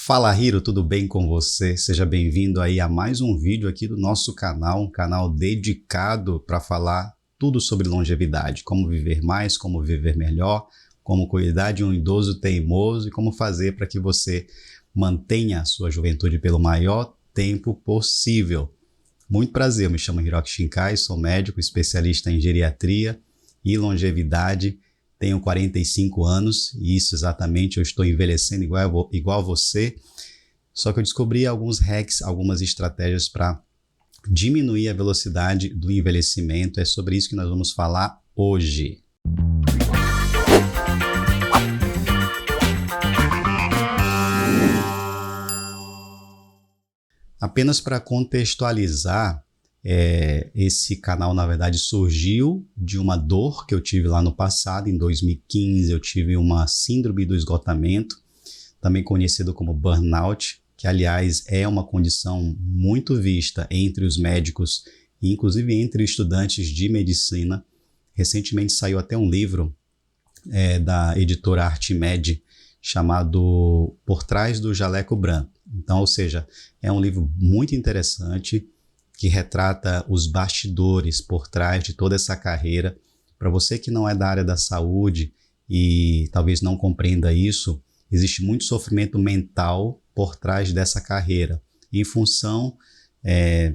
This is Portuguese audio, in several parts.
Fala Hiro, tudo bem com você? Seja bem-vindo aí a mais um vídeo aqui do nosso canal, um canal dedicado para falar tudo sobre longevidade, como viver mais, como viver melhor, como cuidar de um idoso teimoso e como fazer para que você mantenha a sua juventude pelo maior tempo possível. Muito prazer, eu me chamo Hiroki Shinkai, sou médico especialista em geriatria e longevidade. Tenho 45 anos e isso exatamente, eu estou envelhecendo igual você, só que eu descobri alguns hacks, algumas estratégias para diminuir a velocidade do envelhecimento. É sobre isso que nós vamos falar hoje. Apenas para contextualizar, esse canal na verdade surgiu de uma dor que eu tive lá no passado. Em 2015 eu tive uma síndrome do esgotamento, também conhecido como burnout, que aliás é uma condição muito vista entre os médicos e inclusive entre estudantes de medicina. Recentemente saiu até um livro da editora Artimed chamado Por Trás do Jaleco Branco. Então, ou seja, é um livro muito interessante que retrata os bastidores por trás de toda essa carreira. Para você que não é da área da saúde e talvez não compreenda isso, existe muito sofrimento mental por trás dessa carreira. Em função,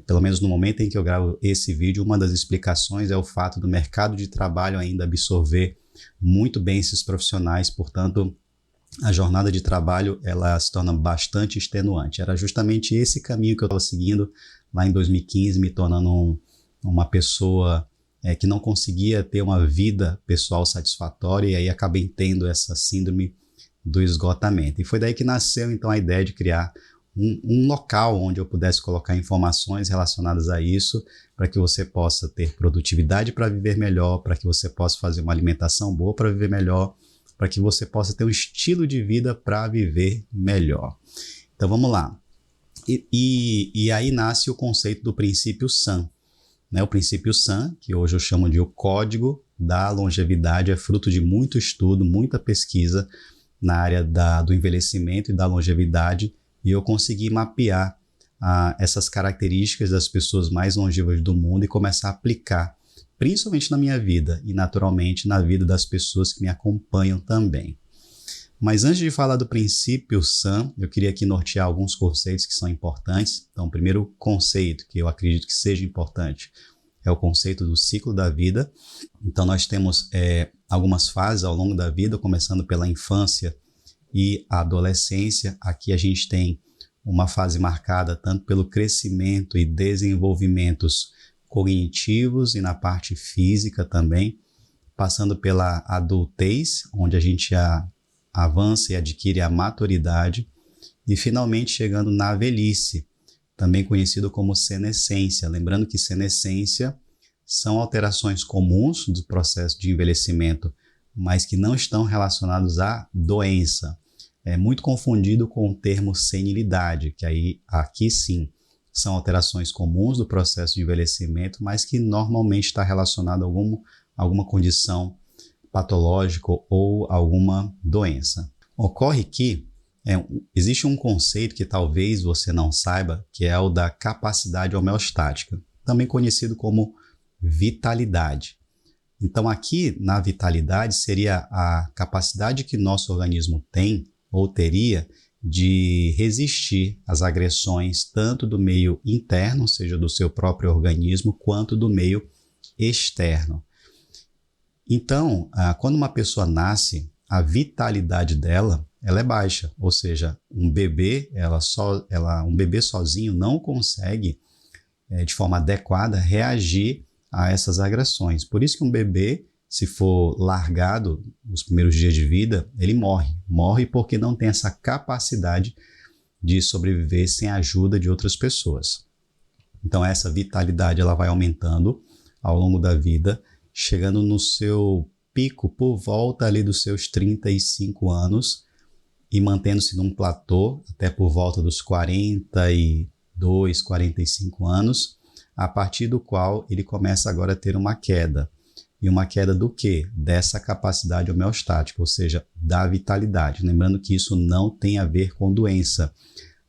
pelo menos no momento em que eu gravo esse vídeo, uma das explicações é o fato do mercado de trabalho ainda absorver muito bem esses profissionais, portanto, a jornada de trabalho ela se torna bastante extenuante. Era justamente esse caminho que eu estava seguindo lá em 2015, me tornando uma pessoa que não conseguia ter uma vida pessoal satisfatória, e aí acabei tendo essa síndrome do esgotamento. E foi daí que nasceu então a ideia de criar um local onde eu pudesse colocar informações relacionadas a isso, para que você possa ter produtividade para viver melhor, para que você possa fazer uma alimentação boa para viver melhor, para que você possa ter um estilo de vida para viver melhor. Então vamos lá. E aí nasce o conceito do princípio SAM. O princípio SAM, que hoje eu chamo de o código da longevidade, é fruto de muito estudo, muita pesquisa na área do envelhecimento e da longevidade, e eu consegui mapear essas características das pessoas mais longevas do mundo e começar a aplicar principalmente na minha vida e naturalmente na vida das pessoas que me acompanham também. Mas antes de falar do princípio SAM, eu queria aqui nortear alguns conceitos que são importantes. Então, o primeiro conceito que eu acredito que seja importante é o conceito do ciclo da vida. Então, nós temos algumas fases ao longo da vida, começando pela infância e a adolescência. Aqui a gente tem uma fase marcada tanto pelo crescimento e desenvolvimentos cognitivos e na parte física também, passando pela adultez, onde a gente avança e adquire a maturidade, e finalmente chegando na velhice, também conhecido como senescência. Lembrando que senescência são alterações comuns do processo de envelhecimento, mas que não estão relacionados à doença. É muito confundido com o termo senilidade, que aqui sim são alterações comuns do processo de envelhecimento, mas que normalmente está relacionado a alguma condição patológica ou alguma doença. Ocorre que existe um conceito que talvez você não saiba, que é o da capacidade homeostática, também conhecido como vitalidade. Então aqui na vitalidade seria a capacidade que nosso organismo tem ou teria de resistir às agressões tanto do meio interno, ou seja, do seu próprio organismo, quanto do meio externo. Então, quando uma pessoa nasce, a vitalidade dela ela é baixa, ou seja, um bebê sozinho não consegue, de forma adequada, reagir a essas agressões. Por isso que um bebê, se for largado nos primeiros dias de vida, ele morre. Morre porque não tem essa capacidade de sobreviver sem a ajuda de outras pessoas. Então essa vitalidade ela vai aumentando ao longo da vida, chegando no seu pico por volta ali dos seus 35 anos e mantendo-se num platô até por volta dos 42, 45 anos, a partir do qual ele começa agora a ter uma queda. E uma queda do quê? Dessa capacidade homeostática, ou seja, da vitalidade. Lembrando que isso não tem a ver com doença.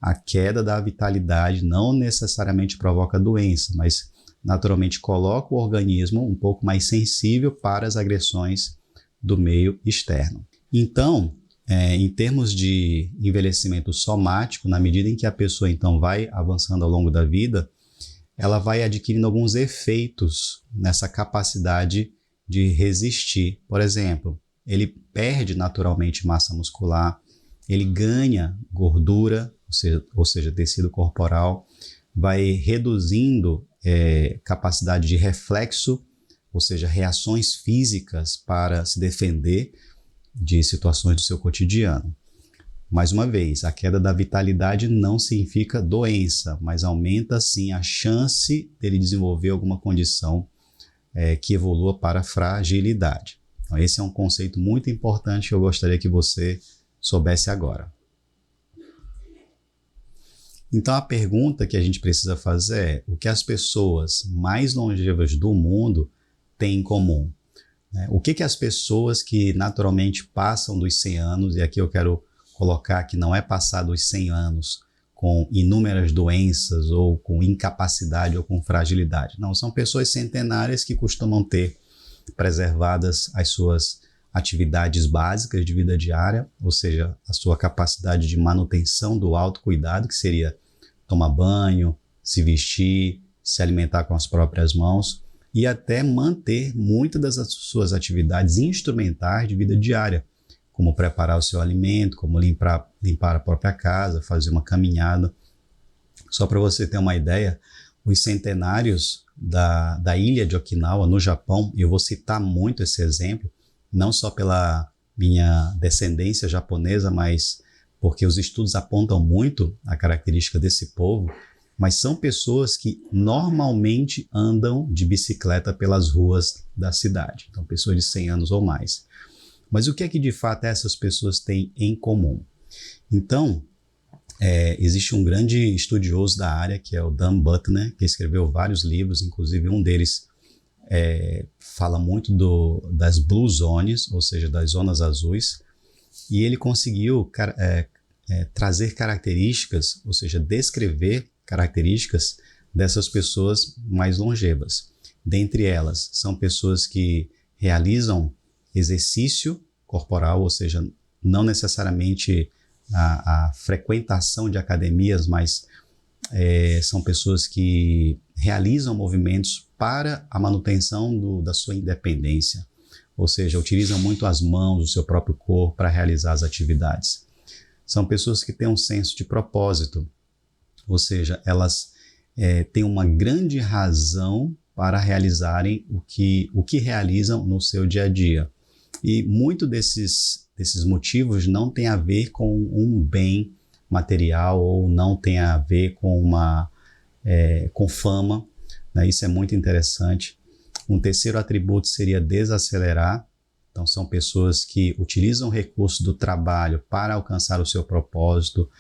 A queda da vitalidade não necessariamente provoca doença, mas naturalmente coloca o organismo um pouco mais sensível para as agressões do meio externo. Então, em termos de envelhecimento somático, na medida em que a pessoa então vai avançando ao longo da vida, ela vai adquirindo alguns efeitos nessa capacidade de resistir. Por exemplo, ele perde naturalmente massa muscular, ele ganha gordura, ou seja, tecido corporal, vai reduzindo capacidade de reflexo, ou seja, reações físicas para se defender de situações do seu cotidiano. Mais uma vez, a queda da vitalidade não significa doença, mas aumenta sim a chance dele desenvolver alguma condição que evolua para a fragilidade. Então, esse é um conceito muito importante que eu gostaria que você soubesse agora. Então, a pergunta que a gente precisa fazer é: o que as pessoas mais longevas do mundo têm em comum? O que as pessoas que naturalmente passam dos 100 anos, e aqui eu quero colocar que não é passar dos 100 anos com inúmeras doenças ou com incapacidade ou com fragilidade. Não, são pessoas centenárias que costumam ter preservadas as suas atividades básicas de vida diária, ou seja, a sua capacidade de manutenção do autocuidado, que seria tomar banho, se vestir, se alimentar com as próprias mãos e até manter muitas das suas atividades instrumentais de vida diária, como preparar o seu alimento, como limpar a própria casa, fazer uma caminhada. Só para você ter uma ideia, os centenários da ilha de Okinawa, no Japão, eu vou citar muito esse exemplo, não só pela minha descendência japonesa, mas porque os estudos apontam muito a característica desse povo, mas são pessoas que normalmente andam de bicicleta pelas ruas da cidade. Então, pessoas de 100 anos ou mais. Mas o que é que de fato essas pessoas têm em comum? Então, existe um grande estudioso da área, que é o Dan Buettner, que escreveu vários livros, inclusive um deles fala muito das Blue Zones, ou seja, das zonas azuis, e ele conseguiu trazer características, ou seja, descrever características dessas pessoas mais longevas. Dentre elas, são pessoas que realizam exercício corporal, ou seja, não necessariamente a frequentação de academias, mas são pessoas que realizam movimentos para a manutenção da sua independência, ou seja, utilizam muito as mãos, o seu próprio corpo para realizar as atividades. São pessoas que têm um senso de propósito, ou seja, elas têm uma grande razão para realizarem o que realizam no seu dia a dia. E muito desses motivos não tem a ver com um bem material ou não tem a ver com fama, né? Isso é muito interessante. Um terceiro atributo seria desacelerar. Então, são pessoas que utilizam recursos do trabalho para alcançar o seu propósito,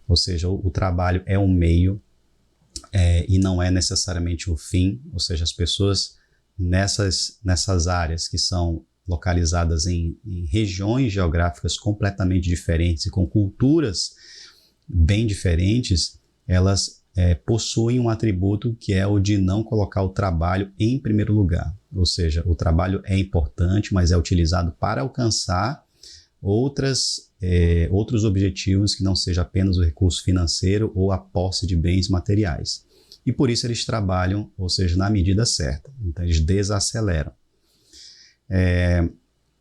ou seja, o trabalho é um meio e não é necessariamente o fim, ou seja, as pessoas nessas áreas que são localizadas em regiões geográficas completamente diferentes e com culturas bem diferentes, elas possuem um atributo que é o de não colocar o trabalho em primeiro lugar. Ou seja, o trabalho é importante, mas é utilizado para alcançar outros objetivos que não seja apenas o recurso financeiro ou a posse de bens materiais. E por isso eles trabalham, ou seja, na medida certa. Então eles desaceleram.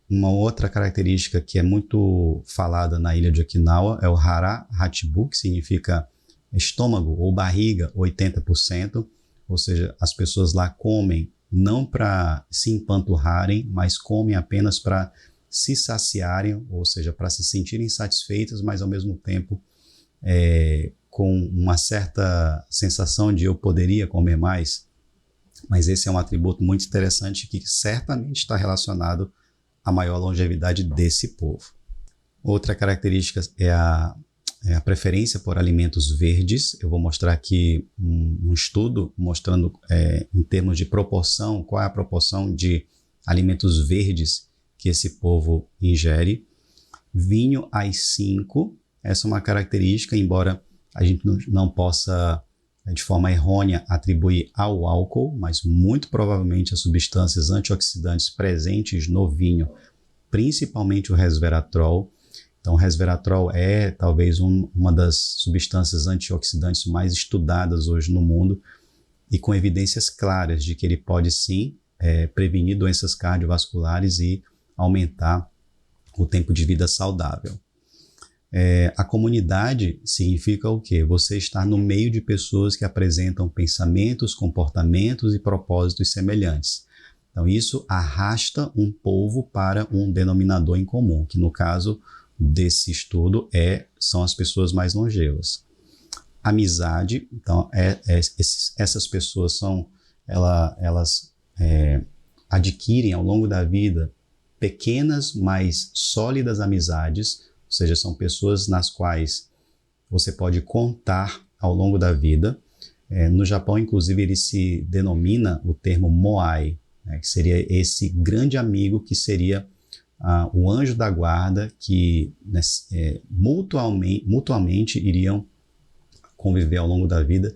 Uma outra característica que é muito falada na ilha de Okinawa é o hara hachibu, que significa estômago ou barriga 80%, ou seja, as pessoas lá comem não para se empanturrarem, mas comem apenas para se saciarem, ou seja, para se sentirem satisfeitas, mas ao mesmo tempo com uma certa sensação de eu poderia comer mais. Mas esse é um atributo muito interessante que certamente está relacionado à maior longevidade desse povo. Outra característica é a preferência por alimentos verdes. Eu vou mostrar aqui um estudo mostrando em termos de proporção, qual é a proporção de alimentos verdes que esse povo ingere. Vinho às 5, essa é uma característica, embora a gente não possa, de forma errônea, atribuir ao álcool, mas muito provavelmente as substâncias antioxidantes presentes no vinho, principalmente o resveratrol. Então, o resveratrol é talvez uma das substâncias antioxidantes mais estudadas hoje no mundo e com evidências claras de que ele pode sim prevenir doenças cardiovasculares e aumentar o tempo de vida saudável. A comunidade significa o quê? Você estar no meio de pessoas que apresentam pensamentos, comportamentos e propósitos semelhantes. Então, isso arrasta um povo para um denominador em comum, que no caso desse estudo são as pessoas mais longevas. Amizade, então, essas pessoas elas adquirem ao longo da vida pequenas, mas sólidas amizades, ou seja, são pessoas nas quais você pode contar ao longo da vida. No Japão, inclusive, ele se denomina o termo moai, que seria esse grande amigo que seria o anjo da guarda que mutuamente iriam conviver ao longo da vida.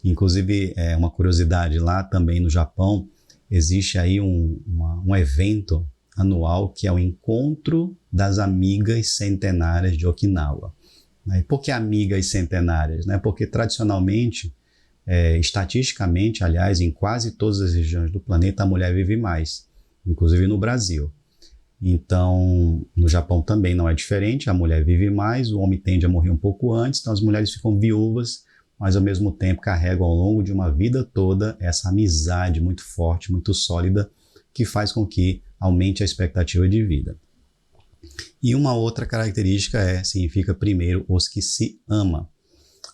Inclusive, uma curiosidade, lá também no Japão, existe aí um evento anual que é o Encontro das Amigas Centenárias de Okinawa. E por que amigas centenárias? Porque tradicionalmente, estatisticamente, aliás, em quase todas as regiões do planeta, a mulher vive mais, inclusive no Brasil. Então, no Japão também não é diferente, a mulher vive mais, o homem tende a morrer um pouco antes, então as mulheres ficam viúvas, mas ao mesmo tempo carregam ao longo de uma vida toda essa amizade muito forte, muito sólida, que faz com que aumente a expectativa de vida. E uma outra característica significa primeiro os que se ama,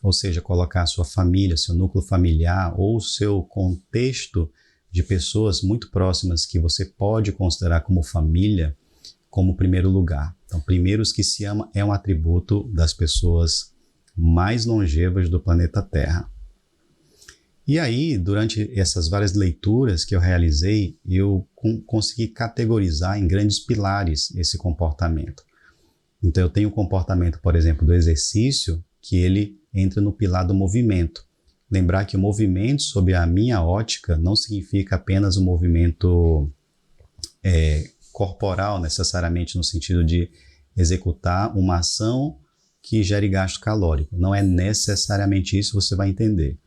ou seja, colocar a sua família, seu núcleo familiar ou seu contexto de pessoas muito próximas que você pode considerar como família, como primeiro lugar. Então, primeiro os que se ama é um atributo das pessoas mais longevas do planeta Terra. E aí, durante essas várias leituras que eu realizei, eu consegui categorizar em grandes pilares esse comportamento. Então, eu tenho o comportamento, por exemplo, do exercício, que ele entra no pilar do movimento. Lembrar que o movimento, sob a minha ótica, não significa apenas um movimento corporal, necessariamente no sentido de executar uma ação que gere gasto calórico. Não é necessariamente isso, você vai entender.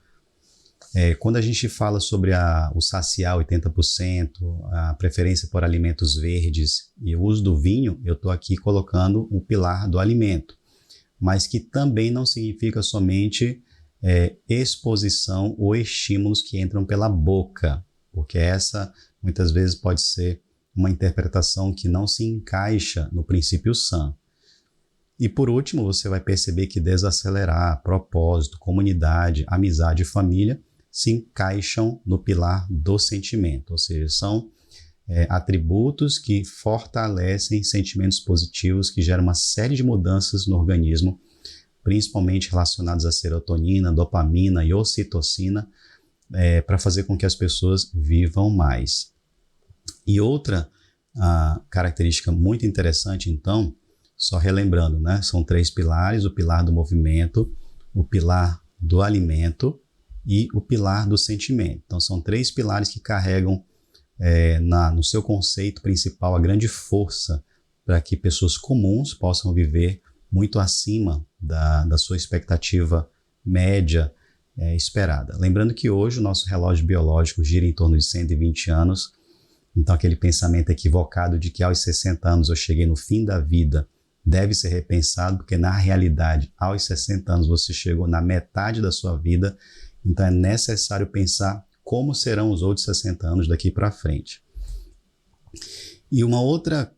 Quando a gente fala sobre o saciar 80%, a preferência por alimentos verdes e o uso do vinho, eu estou aqui colocando um pilar do alimento, mas que também não significa somente exposição ou estímulos que entram pela boca, porque essa muitas vezes pode ser uma interpretação que não se encaixa no princípio sã. E por último, você vai perceber que desacelerar, propósito, comunidade, amizade e família se encaixam no pilar do sentimento, ou seja, são atributos que fortalecem sentimentos positivos que geram uma série de mudanças no organismo, principalmente relacionados à serotonina, dopamina e ocitocina, para fazer com que as pessoas vivam mais. E outra característica muito interessante, então, só relembrando, são 3 pilares: o pilar do movimento, o pilar do alimento e o pilar do sentimento. Então, são 3 pilares que carregam no seu conceito principal a grande força para que pessoas comuns possam viver muito acima da sua expectativa média esperada. Lembrando que hoje o nosso relógio biológico gira em torno de 120 anos, então aquele pensamento equivocado de que aos 60 anos eu cheguei no fim da vida deve ser repensado, porque na realidade, aos 60 anos você chegou na metade da sua vida, então é necessário pensar como serão os outros 60 anos daqui para frente. E uma outra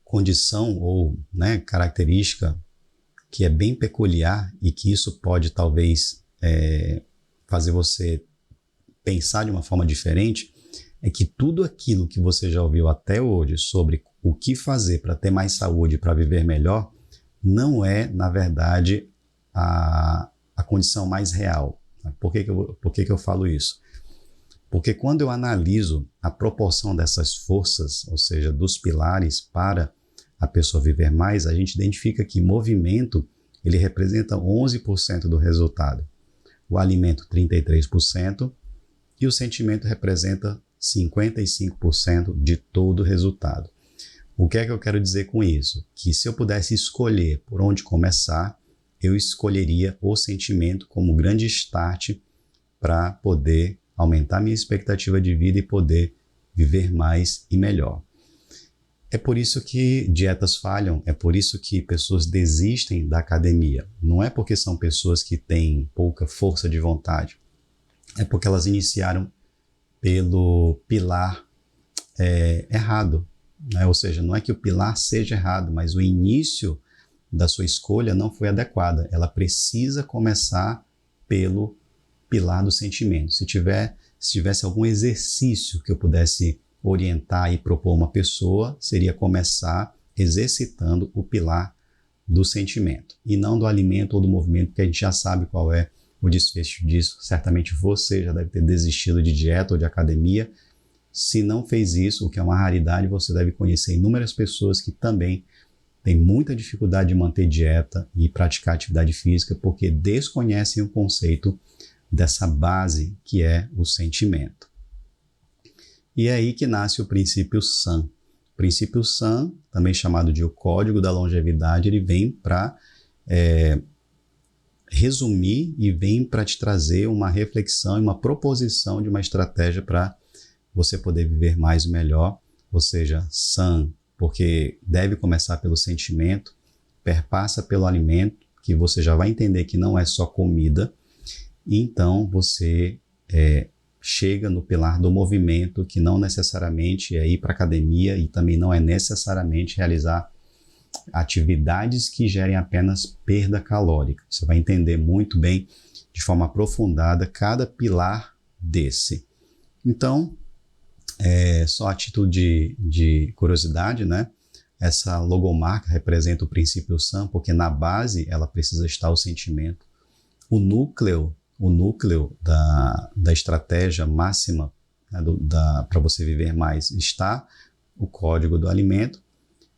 condição ou característica que é bem peculiar e que isso pode talvez fazer você pensar de uma forma diferente, é que tudo aquilo que você já ouviu até hoje sobre o que fazer para ter mais saúde, para viver melhor, não é, na verdade, a condição mais real. Por que eu falo isso? Porque quando eu analiso a proporção dessas forças, ou seja, dos pilares para a pessoa viver mais, a gente identifica que movimento ele representa 11% do resultado, o alimento 33% e o sentimento representa 55% de todo o resultado. O que é que eu quero dizer com isso? Que se eu pudesse escolher por onde começar, eu escolheria o sentimento como grande start para poder aumentar minha expectativa de vida e poder viver mais e melhor. É por isso que dietas falham, é por isso que pessoas desistem da academia. Não é porque são pessoas que têm pouca força de vontade, é porque elas iniciaram pelo pilar errado, né? Ou seja, não é que o pilar seja errado, mas o início da sua escolha não foi adequada. Ela precisa começar pelo pilar do sentimento. Se tivesse algum exercício que eu pudesse orientar e propor uma pessoa, seria começar exercitando o pilar do sentimento e não do alimento ou do movimento, porque a gente já sabe qual é o desfecho disso. Certamente você já deve ter desistido de dieta ou de academia. Se não fez isso, o que é uma raridade, você deve conhecer inúmeras pessoas que também têm muita dificuldade de manter dieta e praticar atividade física porque desconhecem o conceito dessa base que é o sentimento. E é aí que nasce o princípio SAM. O princípio SAM, também chamado de o Código da Longevidade, ele vem para resumir e vem para te trazer uma reflexão e uma proposição de uma estratégia para você poder viver mais e melhor, ou seja, SAM, porque deve começar pelo sentimento, perpassa pelo alimento, que você já vai entender que não é só comida, e então você chega no pilar do movimento, que não necessariamente é ir para a academia e também não é necessariamente realizar atividades que gerem apenas perda calórica. Você vai entender muito bem, de forma aprofundada, cada pilar desse. Então, só a título de curiosidade, né? Essa logomarca representa o princípio SAM, porque na base ela precisa estar o sentimento. O núcleo da estratégia máxima, né, para você viver mais, está o código do alimento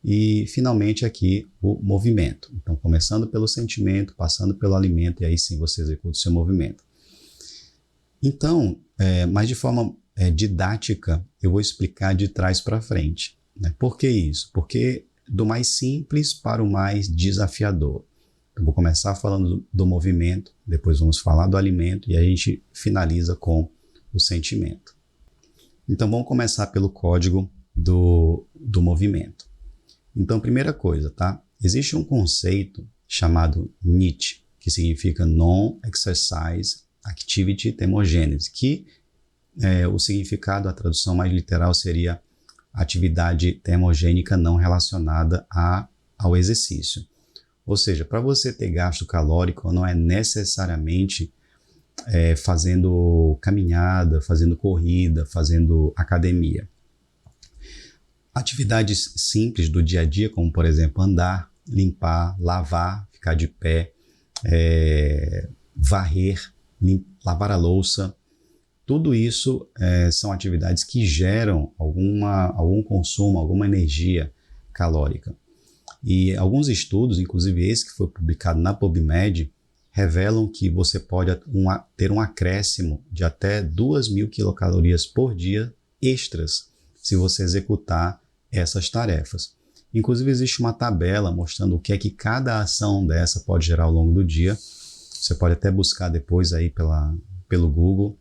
e, finalmente, aqui o movimento. Então, começando pelo sentimento, passando pelo alimento, e aí sim você executa o seu movimento. Então, mas de forma didática, eu vou explicar de trás para frente. Né? Por que isso? Porque do mais simples para o mais desafiador. Eu vou começar falando do movimento, depois vamos falar do alimento e a gente finaliza com o sentimento. Então vamos começar pelo código do movimento. Então, primeira coisa, tá? Existe um conceito chamado NEAT, que significa Non-Exercise Activity Thermogenesis, que o significado, a tradução mais literal seria atividade termogênica não relacionada ao exercício. Ou seja, para você ter gasto calórico, não é necessariamente fazendo caminhada, fazendo corrida, fazendo academia. Atividades simples do dia a dia, como por exemplo andar, limpar, lavar, ficar de pé, varrer, lavar a louça, tudo isso são atividades que geram algum consumo, alguma energia calórica. E alguns estudos, inclusive esse que foi publicado na PubMed, revelam que você pode ter um acréscimo de até 2.000 quilocalorias por dia extras se você executar essas tarefas. Inclusive existe uma tabela mostrando o que é que cada ação dessa pode gerar ao longo do dia. Você pode até buscar depois aí pelo Google.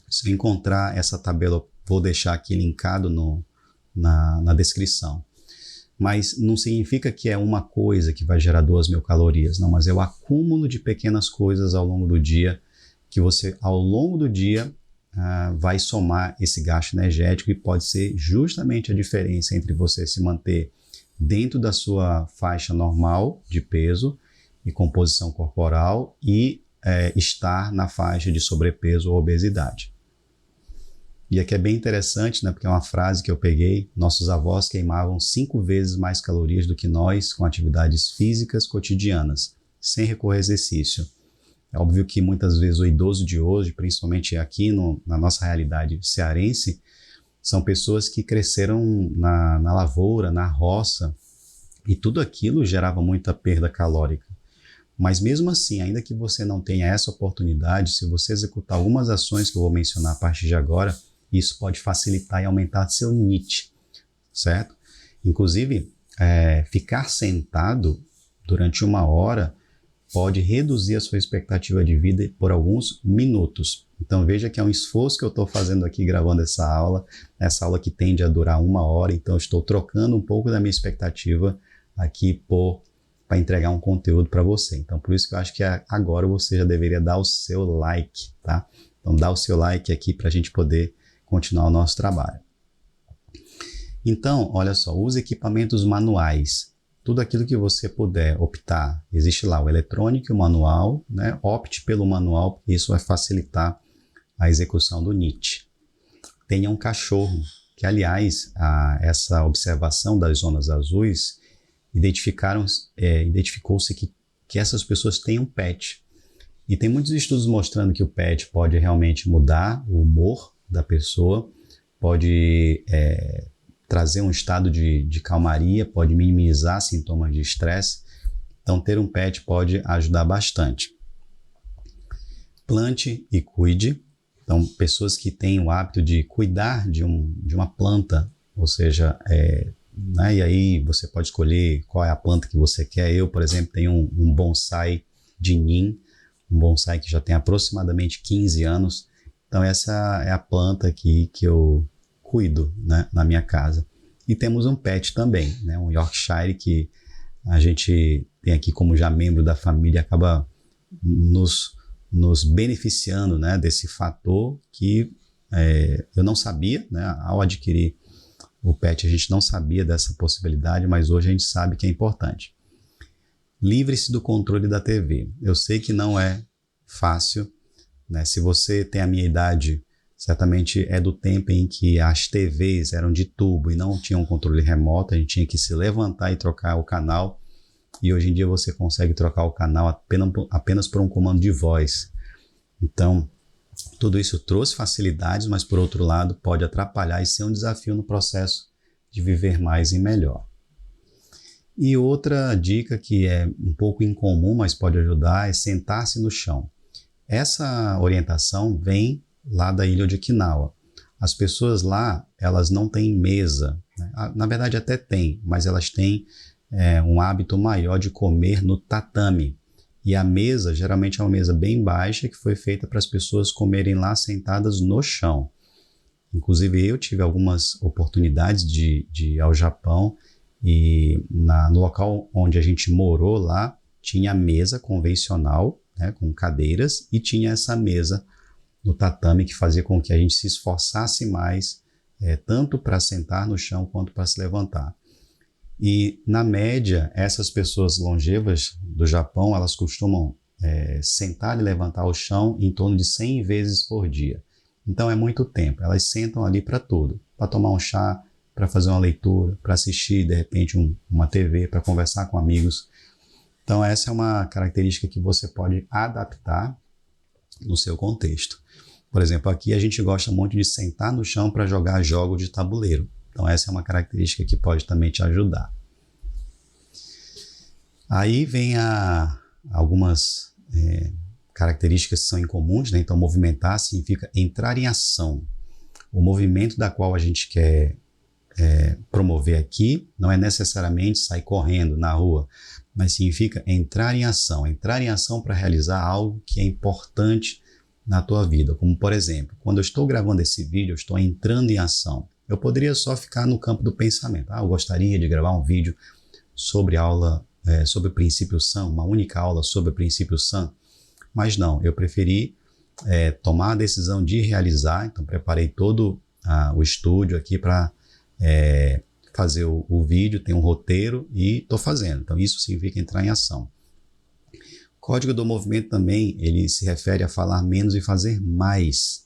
Se encontrar essa tabela, eu vou deixar aqui linkado na descrição. Mas não significa que é uma coisa que vai gerar 2.000 calorias, não, mas é o acúmulo de pequenas coisas ao longo do dia, que você, ao longo do dia, vai somar esse gasto energético e pode ser justamente a diferença entre você se manter dentro da sua faixa normal de peso e composição corporal e estar na faixa de sobrepeso ou obesidade. E aqui é bem interessante, né, porque é uma frase que eu peguei: nossos avós queimavam 5 vezes mais calorias do que nós com atividades físicas cotidianas, sem recorrer a exercício. É óbvio que muitas vezes o idoso de hoje, principalmente aqui na nossa realidade cearense, são pessoas que cresceram na lavoura, na roça, e tudo aquilo gerava muita perda calórica. Mas mesmo assim, ainda que você não tenha essa oportunidade, se você executar algumas ações que eu vou mencionar a partir de agora, isso pode facilitar e aumentar seu NEAT, certo? Inclusive, ficar sentado durante 1 hora pode reduzir a sua expectativa de vida por alguns minutos. Então veja que é um esforço que eu estou fazendo aqui gravando essa aula que tende a durar 1 hora, então eu estou trocando um pouco da minha expectativa aqui para entregar um conteúdo para você. Então por isso que eu acho que agora você já deveria dar o seu like, tá? Então dá o seu like aqui para a gente poder continuar o nosso trabalho. Então, olha só, os equipamentos manuais. Tudo aquilo que você puder optar, existe lá o eletrônico e o manual, né? Opte pelo manual, porque isso vai facilitar a execução do NEAT. Tenha um cachorro, que aliás, essa observação das zonas azuis, identificou-se que essas pessoas têm um pet. E tem muitos estudos mostrando que o pet pode realmente mudar o humor da pessoa, pode trazer um estado de calmaria, pode minimizar sintomas de estresse. Então, ter um pet pode ajudar bastante. Plante e cuide. Então, pessoas que têm o hábito de cuidar de uma planta, ou seja, né, e aí você pode escolher qual é a planta que você quer. Eu, por exemplo, tenho um bonsai de Nim, um bonsai que já tem aproximadamente 15 anos. Então, essa é a planta aqui que eu cuido, né, na minha casa. E temos um pet também, né, um Yorkshire que a gente tem aqui como já membro da família, acaba nos beneficiando, né, desse fator que eu não sabia, né, ao adquirir o pet a gente não sabia dessa possibilidade, mas hoje a gente sabe que é importante. Livre-se do controle da TV. Eu sei que não é fácil, né? Se você tem a minha idade, certamente é do tempo em que as TVs eram de tubo e não tinham controle remoto, a gente tinha que se levantar e trocar o canal, e hoje em dia você consegue trocar o canal apenas por um comando de voz. Então, tudo isso trouxe facilidades, mas por outro lado pode atrapalhar e ser um desafio no processo de viver mais e melhor. E outra dica que é um pouco incomum, mas pode ajudar, é sentar-se no chão. Essa orientação vem lá da ilha de Okinawa. As pessoas lá, elas não têm mesa, né? Na verdade até têm, mas elas têm um hábito maior de comer no tatame. E a mesa geralmente é uma mesa bem baixa que foi feita para as pessoas comerem lá sentadas no chão. Inclusive eu tive algumas oportunidades de ir ao Japão e no local onde a gente morou lá tinha a mesa convencional, né, com cadeiras, e tinha essa mesa no tatame que fazia com que a gente se esforçasse mais, tanto para sentar no chão quanto para se levantar. E, na média, essas pessoas longevas do Japão, elas costumam sentar e levantar o chão em torno de 100 vezes por dia. Então, é muito tempo. Elas sentam ali para tudo. Para tomar um chá, para fazer uma leitura, para assistir, de repente, uma TV, para conversar com amigos. Então, essa é uma característica que você pode adaptar no seu contexto. Por exemplo, aqui a gente gosta muito de sentar no chão para jogar jogos de tabuleiro. Então essa é uma característica que pode também te ajudar. Aí vem algumas características que são incomuns, né? Então movimentar significa entrar em ação. O movimento da qual a gente quer promover aqui não é necessariamente sair correndo na rua, mas significa entrar em ação. Entrar em ação para realizar algo que é importante na tua vida. Como por exemplo, quando eu estou gravando esse vídeo, eu estou entrando em ação. Eu poderia só ficar no campo do pensamento. Eu gostaria de gravar um vídeo sobre sobre o princípio SAM, uma única aula sobre o princípio SAM. Mas não, eu preferi tomar a decisão de realizar. Então, preparei todo o estúdio aqui para fazer o vídeo, tem um roteiro e estou fazendo. Então, isso significa entrar em ação. Código do movimento também, ele se refere a falar menos e fazer mais.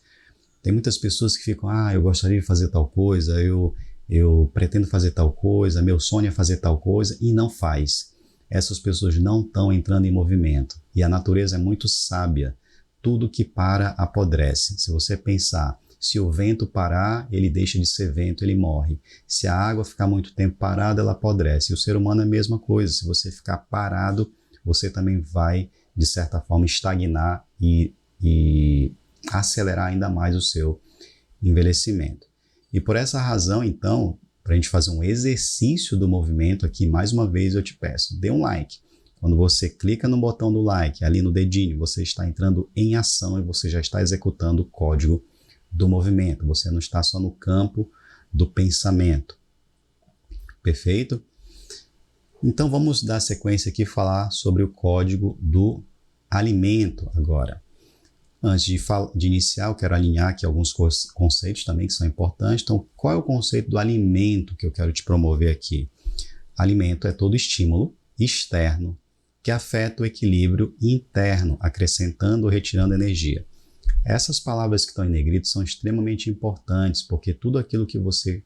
Tem muitas pessoas que ficam, eu gostaria de fazer tal coisa, eu pretendo fazer tal coisa, meu sonho é fazer tal coisa, e não faz. essas pessoas não estão entrando em movimento. E a natureza é muito sábia. Tudo que para apodrece. Se você pensar, se o vento parar, ele deixa de ser vento, ele morre. Se a água ficar muito tempo parada, ela apodrece. E o ser humano é a mesma coisa. Se você ficar parado, você também vai, de certa forma, estagnar e acelerar ainda mais o seu envelhecimento. E por essa razão, então, para a gente fazer um exercício do movimento aqui, mais uma vez eu te peço, dê um like. Quando você clica no botão do like, ali no dedinho, você está entrando em ação e você já está executando o código do movimento. Você não está só no campo do pensamento. Perfeito? Então vamos dar sequência aqui e falar sobre o código do alimento agora. Antes de iniciar, eu quero alinhar aqui alguns conceitos também que são importantes. Então, qual é o conceito do alimento que eu quero te promover aqui? Alimento é todo estímulo externo que afeta o equilíbrio interno, acrescentando ou retirando energia. Essas palavras que estão em negrito são extremamente importantes, porque tudo aquilo que você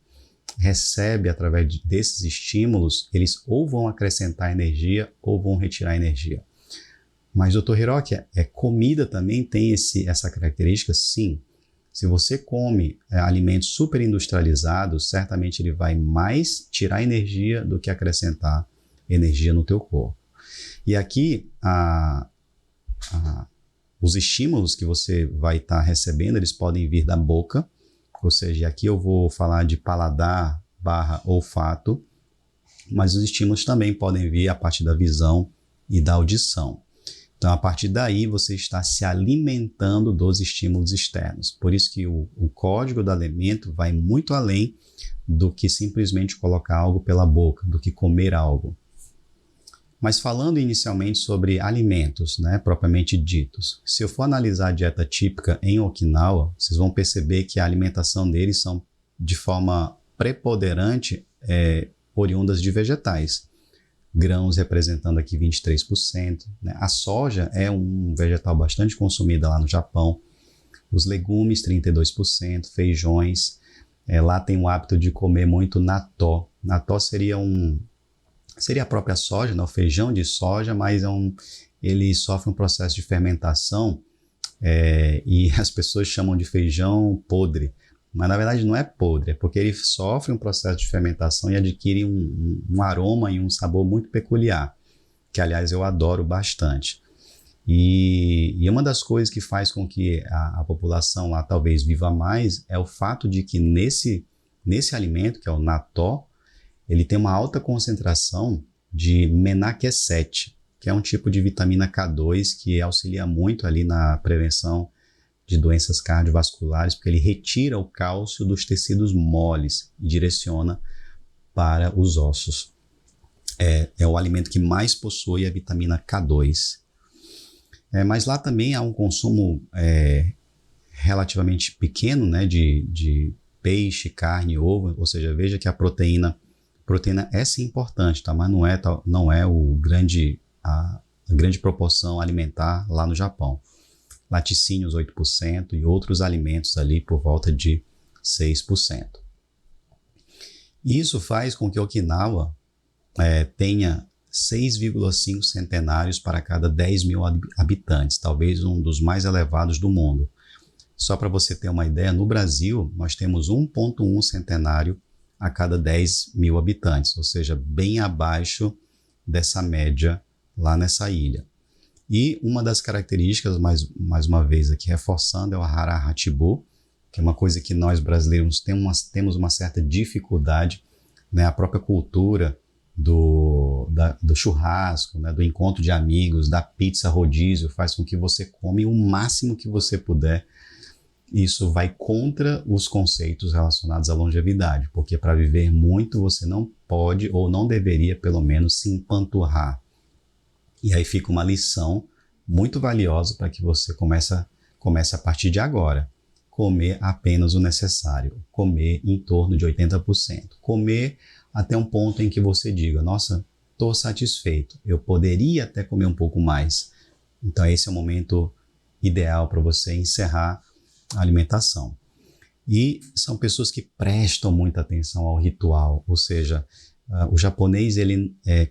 recebe através desses estímulos, eles ou vão acrescentar energia ou vão retirar energia. Mas, Dr. Hiroki, comida também tem essa característica? Sim. Se você come alimentos super industrializados, certamente ele vai mais tirar energia do que acrescentar energia no teu corpo. E aqui, os estímulos que você vai estar recebendo, eles podem vir da boca, ou seja, aqui eu vou falar de paladar / olfato, mas os estímulos também podem vir a partir da visão e da audição. Então, a partir daí, você está se alimentando dos estímulos externos. Por isso que o código do alimento vai muito além do que simplesmente colocar algo pela boca, do que comer algo. Mas falando inicialmente sobre alimentos, propriamente ditos, se eu for analisar a dieta típica em Okinawa, vocês vão perceber que a alimentação deles são de forma preponderante oriundas de vegetais. Grãos representando aqui 23%. A soja é um vegetal bastante consumido lá no Japão. Os legumes, 32%. Feijões. Lá tem o hábito de comer muito nató. Nató seria a própria soja, o feijão de soja, mas ele sofre um processo de fermentação e as pessoas chamam de feijão podre. Mas na verdade não é podre, é porque ele sofre um processo de fermentação e adquire um aroma e um sabor muito peculiar, que aliás eu adoro bastante. E uma das coisas que faz com que a população lá talvez viva mais é o fato de que nesse alimento, que é o nató, ele tem uma alta concentração de menaque-7, que é um tipo de vitamina K2 que auxilia muito ali na prevenção de doenças cardiovasculares, porque ele retira o cálcio dos tecidos moles e direciona para os ossos. É o alimento que mais possui a vitamina K2. Mas lá também há um consumo relativamente pequeno, de peixe, carne, ovo, ou seja, veja que a proteína é sim importante, tá? Mas não é a grande proporção alimentar lá no Japão. Laticínios 8% e outros alimentos ali por volta de 6%. Isso faz com que Okinawa tenha 6,5 centenários para cada 10 mil habitantes, talvez um dos mais elevados do mundo. Só para você ter uma ideia, no Brasil nós temos 1,1 centenário a cada 10 mil habitantes, ou seja, bem abaixo dessa média lá nessa ilha. E uma das características, mais uma vez aqui reforçando, é o Hara-Hatibu, que é uma coisa que nós brasileiros temos uma certa dificuldade, a própria cultura do churrasco, do encontro de amigos, da pizza rodízio, faz com que você come o máximo que você puder. Isso vai contra os conceitos relacionados à longevidade, porque para viver muito você não pode ou não deveria, pelo menos, se empanturrar. E aí fica uma lição muito valiosa para que você comece a partir de agora. Comer apenas o necessário, comer em torno de 80%. Comer até um ponto em que você diga, nossa, estou satisfeito, eu poderia até comer um pouco mais. Então esse é o momento ideal para você encerrar a alimentação. E são pessoas que prestam muita atenção ao ritual, ou seja, o japonês,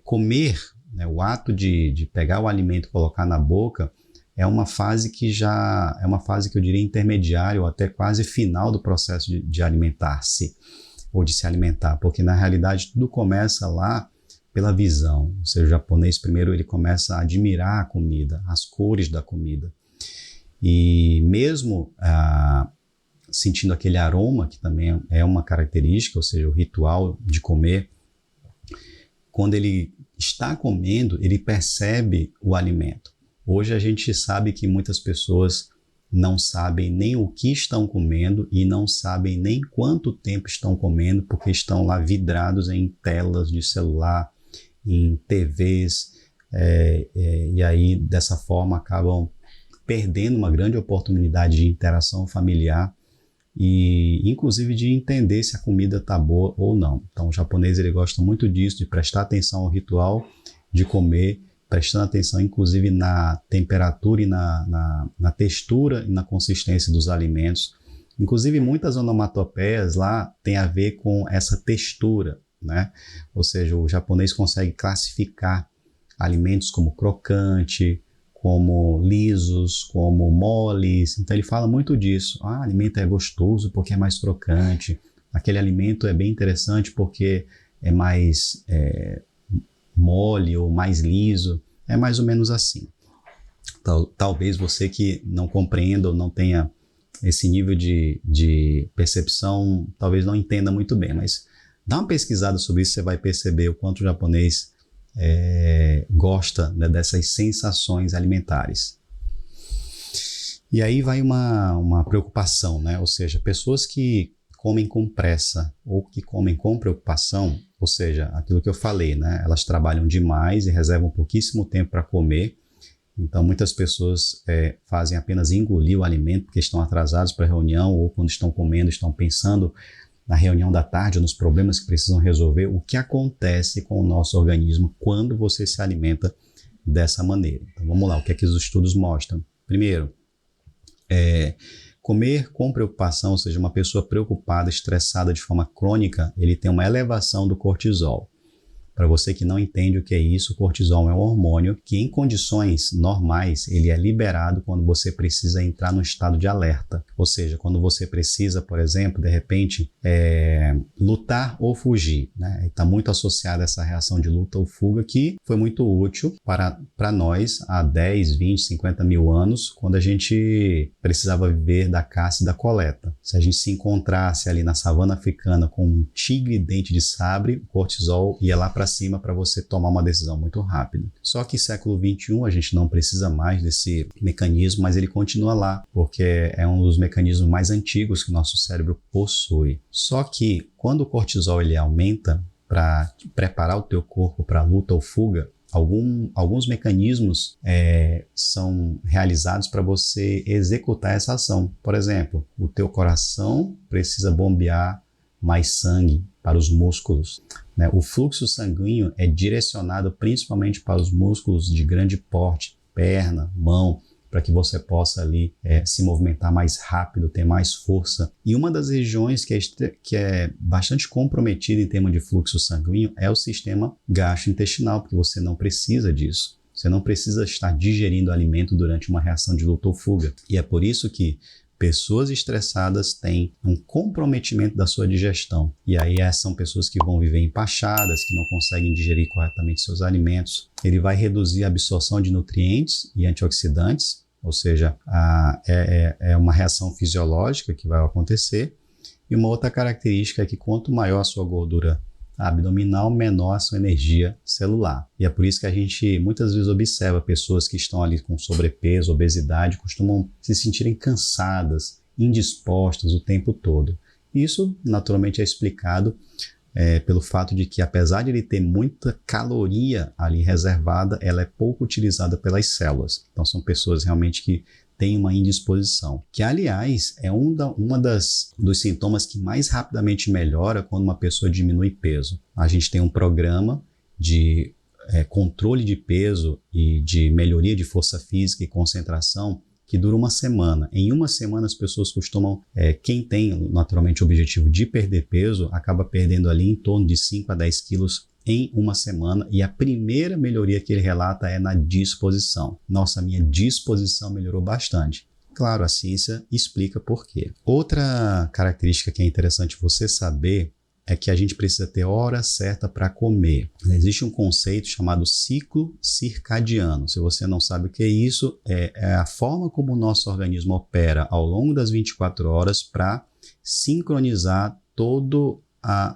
comer né? O ato de pegar o alimento e colocar na boca é uma fase que eu diria intermediária ou até quase final do processo de alimentar-se ou de se alimentar, porque na realidade tudo começa lá pela visão. Ou seja, o japonês primeiro ele começa a admirar a comida, as cores da comida. E mesmo sentindo aquele aroma, que também é uma característica, ou seja, o ritual de comer, quando ele está comendo, ele percebe o alimento. Hoje a gente sabe que muitas pessoas não sabem nem o que estão comendo e não sabem nem quanto tempo estão comendo, porque estão lá vidrados em telas de celular, em TVs, e aí dessa forma acabam perdendo uma grande oportunidade de interação familiar e inclusive de entender se a comida está boa ou não. Então o japonês ele gosta muito disso, de prestar atenção ao ritual de comer, prestando atenção inclusive na temperatura e na textura e na consistência dos alimentos. Inclusive muitas onomatopeias lá têm a ver com essa textura, né? Ou seja, o japonês consegue classificar alimentos como crocante, como lisos, como moles. Então ele fala muito disso. O alimento é gostoso porque é mais crocante. Aquele alimento é bem interessante porque é mais mole ou mais liso. É mais ou menos assim. Talvez você que não compreenda ou não tenha esse nível de percepção, talvez não entenda muito bem, mas dá uma pesquisada sobre isso, você vai perceber o quanto o japonês gosta, né, dessas sensações alimentares. E aí vai uma preocupação, né? Ou seja, pessoas que comem com pressa ou que comem com preocupação, ou seja, aquilo que eu falei, né? Elas trabalham demais e reservam pouquíssimo tempo para comer. Então muitas pessoas fazem apenas engolir o alimento porque estão atrasados para a reunião ou quando estão comendo, estão pensando na reunião da tarde ou nos problemas que precisam resolver. O que acontece com o nosso organismo quando você se alimenta dessa maneira? Então vamos lá, o que é que os estudos mostram? Primeiro, comer com preocupação, ou seja, uma pessoa preocupada, estressada de forma crônica, ele tem uma elevação do cortisol. Para você que não entende o que é isso, o cortisol é um hormônio que em condições normais ele é liberado quando você precisa entrar no estado de alerta. Ou seja, quando você precisa, por exemplo, de repente lutar ou fugir, né? Está muito associada a essa reação de luta ou fuga que foi muito útil para nós há 10, 20, 50 mil anos, quando a gente precisava viver da caça e da coleta. Se a gente se encontrasse ali na savana africana com um tigre dente de sabre, o cortisol ia lá para cima para você tomar uma decisão muito rápida. Só que século XXI a gente não precisa mais desse mecanismo, mas ele continua lá, porque é um dos mecanismos mais antigos que o nosso cérebro possui. Só que quando o cortisol ele aumenta para preparar o teu corpo para luta ou fuga, alguns mecanismos são realizados para você executar essa ação. Por exemplo, o teu coração precisa bombear mais sangue para os músculos, né? O fluxo sanguíneo é direcionado principalmente para os músculos de grande porte, perna, mão, para que você possa ali se movimentar mais rápido, ter mais força. E uma das regiões que é bastante comprometida em termos de fluxo sanguíneo é o sistema gastrointestinal, porque você não precisa disso. Você não precisa estar digerindo alimento durante uma reação de luta ou fuga. E é por isso que pessoas estressadas têm um comprometimento da sua digestão. E aí são pessoas que vão viver empachadas, que não conseguem digerir corretamente seus alimentos. Ele vai reduzir a absorção de nutrientes e antioxidantes, ou seja, é uma reação fisiológica que vai acontecer. E uma outra característica é que quanto maior a sua gordura abdominal, menor a sua energia celular. E é por isso que a gente muitas vezes observa pessoas que estão ali com sobrepeso, obesidade, costumam se sentirem cansadas, indispostas o tempo todo. Isso naturalmente é explicado pelo fato de que, apesar de ele ter muita caloria ali reservada, ela é pouco utilizada pelas células. Então são pessoas realmente que têm uma indisposição, que aliás é dos sintomas que mais rapidamente melhora quando uma pessoa diminui peso. A gente tem um programa de controle de peso e de melhoria de força física e concentração que dura uma semana. Em uma semana as pessoas costumam, quem tem naturalmente o objetivo de perder peso, acaba perdendo ali em torno de 5 a 10 quilos em uma semana, e a primeira melhoria que ele relata é na disposição. Nossa, minha disposição melhorou bastante. Claro, a ciência explica por quê. Outra característica que é interessante você saber é que a gente precisa ter hora certa para comer. Existe um conceito chamado ciclo circadiano. Se você não sabe o que é isso, é a forma como o nosso organismo opera ao longo das 24 horas para sincronizar todo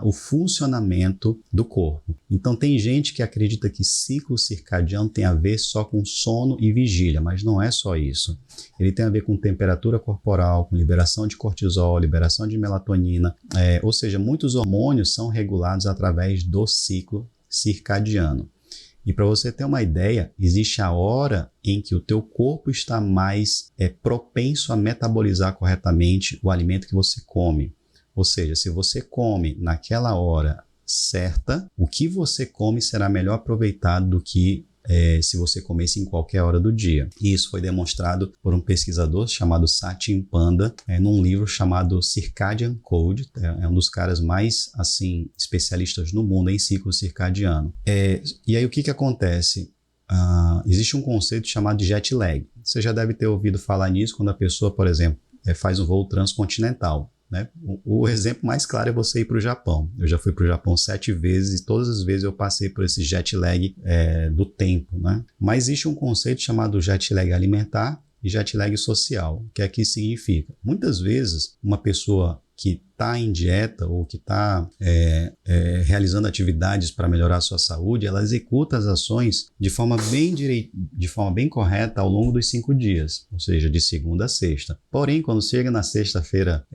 o funcionamento do corpo. Então tem gente que acredita que ciclo circadiano tem a ver só com sono e vigília, mas não é só isso. Ele tem a ver com temperatura corporal, com liberação de cortisol, liberação de melatonina, ou seja, muitos hormônios são regulados através do ciclo circadiano. E para você ter uma ideia, existe a hora em que o teu corpo está mais propenso a metabolizar corretamente o alimento que você come. Ou seja, se você come naquela hora certa, o que você come será melhor aproveitado do que se você comesse em qualquer hora do dia. E isso foi demonstrado por um pesquisador chamado Satchin Panda, num livro chamado Circadian Code. É um dos caras mais especialistas no mundo em ciclo circadiano. E aí o que acontece? Existe um conceito chamado de jet lag. Você já deve ter ouvido falar nisso quando a pessoa, por exemplo, faz um voo transcontinental. Né? O exemplo mais claro é você ir para o Japão. Eu já fui para o Japão 7 vezes e todas as vezes eu passei por esse jet lag do tempo. Né? Mas existe um conceito chamado jet lag alimentar e jet lag social. O que é que isso significa? Muitas vezes uma pessoa que está em dieta ou que está realizando atividades para melhorar a sua saúde, ela executa as ações de forma bem correta ao longo dos 5 dias, ou seja, de segunda a sexta. Porém, quando chega na sexta-feira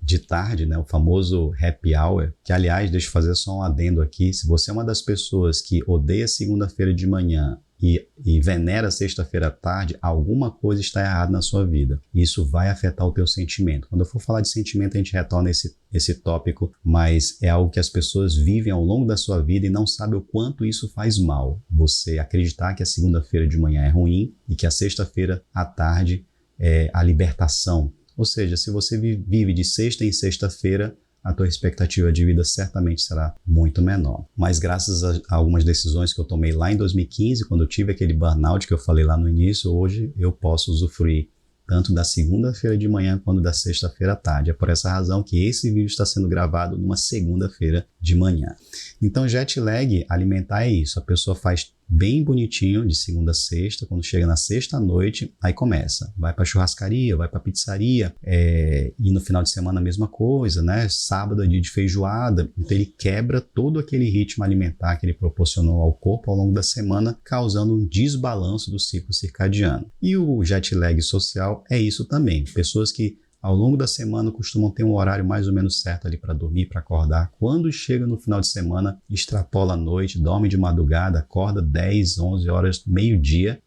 de tarde, né, o famoso happy hour, que aliás, deixa eu fazer só um adendo aqui, se você é uma das pessoas que odeia segunda-feira de manhã e venera sexta-feira à tarde, alguma coisa está errada na sua vida. Isso vai afetar o teu sentimento. Quando eu for falar de sentimento, a gente retorna esse tópico, mas é algo que as pessoas vivem ao longo da sua vida e não sabem o quanto isso faz mal. Você acreditar que a segunda-feira de manhã é ruim e que a sexta-feira à tarde é a libertação. Ou seja, se você vive de sexta em sexta-feira, a tua expectativa de vida certamente será muito menor. Mas graças a algumas decisões que eu tomei lá em 2015, quando eu tive aquele burnout que eu falei lá no início, hoje eu posso usufruir tanto da segunda-feira de manhã quanto da sexta-feira à tarde. É por essa razão que esse vídeo está sendo gravado numa segunda-feira de manhã. Então, jet lag alimentar é isso. A pessoa faz bem bonitinho de segunda a sexta, quando chega na sexta à noite, aí começa. Vai para churrascaria, vai para pizzaria, e no final de semana a mesma coisa, né? Sábado é dia de feijoada. Então ele quebra todo aquele ritmo alimentar que ele proporcionou ao corpo ao longo da semana, causando um desbalanço do ciclo circadiano. E o jet lag social é isso também. Pessoas que ao longo da semana costumam ter um horário mais ou menos certo ali para dormir, para acordar. Quando chega no final de semana, extrapola a noite, dorme de madrugada, acorda 10, 11 horas, meio-dia,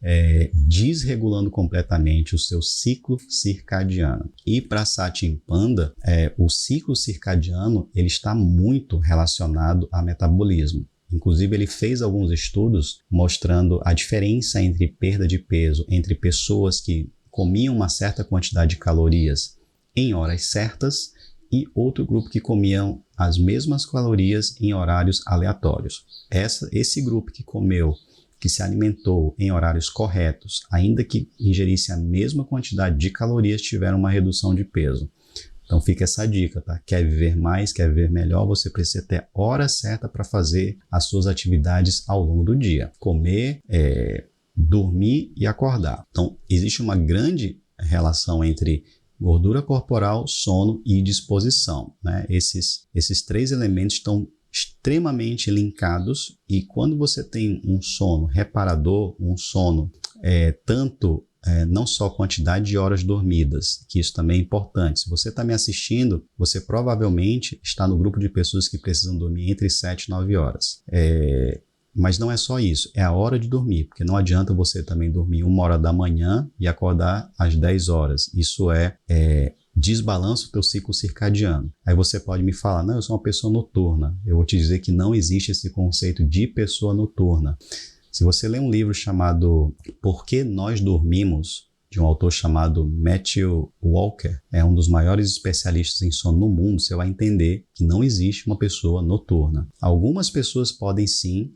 desregulando completamente o seu ciclo circadiano. E para Satchin Panda, o ciclo circadiano ele está muito relacionado a metabolismo. Inclusive, ele fez alguns estudos mostrando a diferença entre perda de peso entre pessoas que comiam uma certa quantidade de calorias em horas certas e outro grupo que comiam as mesmas calorias em horários aleatórios. Esse grupo que se alimentou em horários corretos, ainda que ingerisse a mesma quantidade de calorias, tiveram uma redução de peso. Então fica essa dica, tá? Quer viver mais, quer viver melhor, você precisa ter a hora certa para fazer as suas atividades ao longo do dia. Comer, dormir e acordar. Então existe uma grande relação entre gordura corporal, sono e disposição, né? Esses 3 elementos estão extremamente linkados e quando você tem um sono reparador, um sono não só quantidade de horas dormidas, que isso também é importante. Se você está me assistindo, você provavelmente está no grupo de pessoas que precisam dormir entre 7 e 9 horas. Mas não é só isso, é a hora de dormir, porque não adianta você também dormir 1 hora da manhã e acordar às 10 horas. Isso desbalança o teu ciclo circadiano. Aí você pode me falar, não, eu sou uma pessoa noturna. Eu vou te dizer que não existe esse conceito de pessoa noturna. Se você ler um livro chamado Por que Nós Dormimos, de um autor chamado Matthew Walker, é um dos maiores especialistas em sono no mundo, você vai entender que não existe uma pessoa noturna. Algumas pessoas podem sim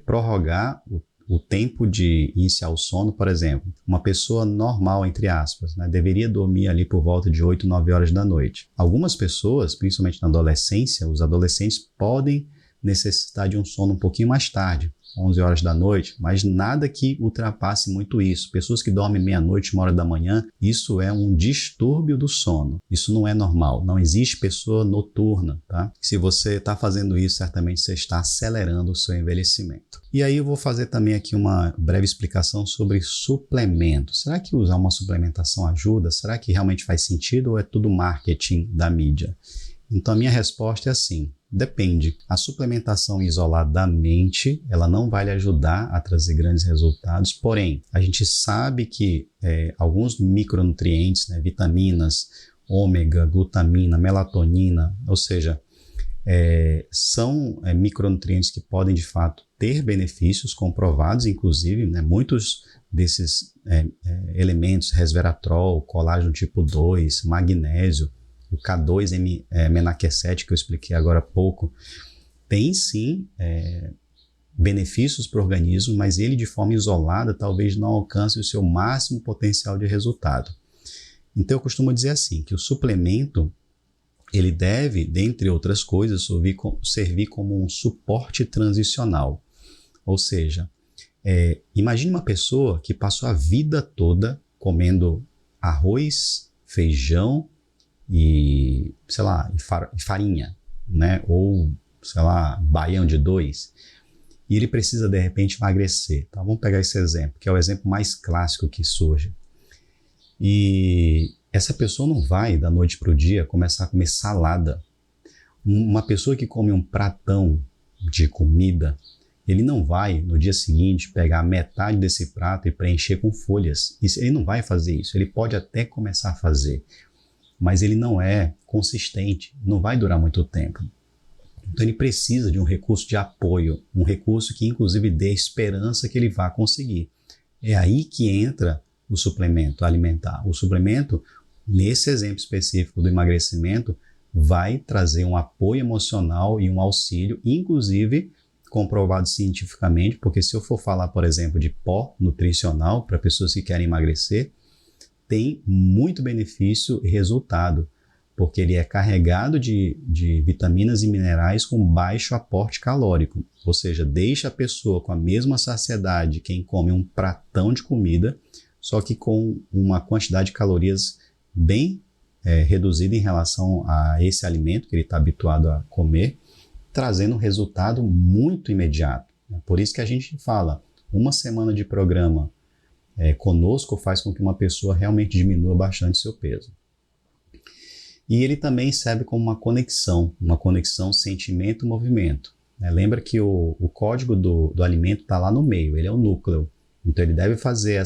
prorrogar o tempo de iniciar o sono. Por exemplo, uma pessoa normal, entre aspas, né, deveria dormir ali por volta de 8, 9 horas da noite. Algumas pessoas, principalmente na adolescência, os adolescentes podem necessitar de um sono um pouquinho mais tarde, 11 horas da noite, mas nada que ultrapasse muito isso. Pessoas que dormem meia-noite, 1 hora da manhã, isso é um distúrbio do sono. Isso não é normal. Não existe pessoa noturna, tá? Se você está fazendo isso, certamente você está acelerando o seu envelhecimento. E aí eu vou fazer também aqui uma breve explicação sobre suplementos. Será que usar uma suplementação ajuda? Será que realmente faz sentido ou é tudo marketing da mídia? Então a minha resposta é assim: depende. A suplementação isoladamente, ela não vai lhe ajudar a trazer grandes resultados, porém, a gente sabe que alguns micronutrientes, né, vitaminas, ômega, glutamina, melatonina, ou seja, são micronutrientes que podem de fato ter benefícios comprovados, inclusive, né, muitos desses elementos, resveratrol, colágeno tipo 2, magnésio, o K2-MenaQ7 que eu expliquei agora há pouco, tem sim benefícios para o organismo, mas ele de forma isolada talvez não alcance o seu máximo potencial de resultado. Então eu costumo dizer assim, que o suplemento ele deve, dentre outras coisas, servir como um suporte transicional. Ou seja, imagine uma pessoa que passou a vida toda comendo arroz, feijão, e, sei lá, farinha, né? Ou, sei lá, baião de 2, e ele precisa, de repente, emagrecer. Tá? Vamos pegar esse exemplo, que é o exemplo mais clássico que surge. E essa pessoa não vai, da noite para o dia, começar a comer salada. Uma pessoa que come um pratão de comida, ele não vai, no dia seguinte, pegar metade desse prato e preencher com folhas. Ele não vai fazer isso. Ele pode até começar a fazer, mas ele não é consistente, não vai durar muito tempo. Então ele precisa de um recurso de apoio, um recurso que inclusive dê esperança que ele vá conseguir. É aí que entra o suplemento alimentar. O suplemento, nesse exemplo específico do emagrecimento, vai trazer um apoio emocional e um auxílio, inclusive comprovado cientificamente, porque se eu for falar, por exemplo, de pó nutricional para pessoas que querem emagrecer, tem muito benefício e resultado, porque ele é carregado de vitaminas e minerais com baixo aporte calórico, ou seja, deixa a pessoa com a mesma saciedade de quem come um pratão de comida, só que com uma quantidade de calorias bem reduzida em relação a esse alimento que ele está habituado a comer, trazendo um resultado muito imediato. Por isso que a gente fala, uma semana de programa conosco faz com que uma pessoa realmente diminua bastante seu peso. E ele também serve como uma conexão sentimento-movimento. Lembra que o código do alimento está lá no meio, ele é o núcleo. Então ele deve fazer